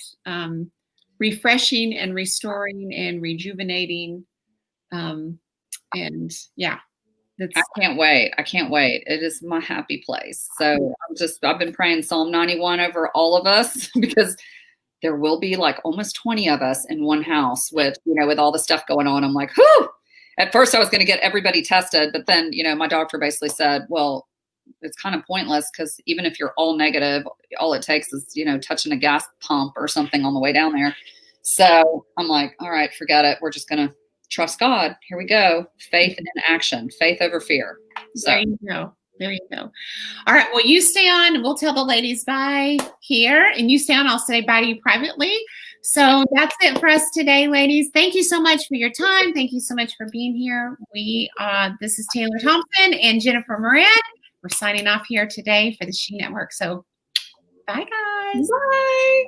refreshing and restoring and rejuvenating. And yeah, I can't wait. I can't wait. It is my happy place. So I've been praying Psalm 91 over all of us, because there will be like almost 20 of us in one house with, you know, with all the stuff going on. I'm like, whew. At first I was going to get everybody tested, but then, you know, my doctor basically said, well, it's kind of pointless, because even if you're all negative, all it takes is, you know, touching a gas pump or something on the way down there. So I'm like, all right, forget it. We're just going to trust God. Here we go. Faith in action, faith over fear. So there you go. There you go. All right. Well, you stay on and we'll tell the ladies bye here, and you stay on. I'll say bye to you privately. So that's it for us today, ladies. Thank you so much for your time. Thank you so much for being here. This is Taylor Thompson and Jennifer Moran. We're signing off here today for the She Network. So bye, guys. Bye.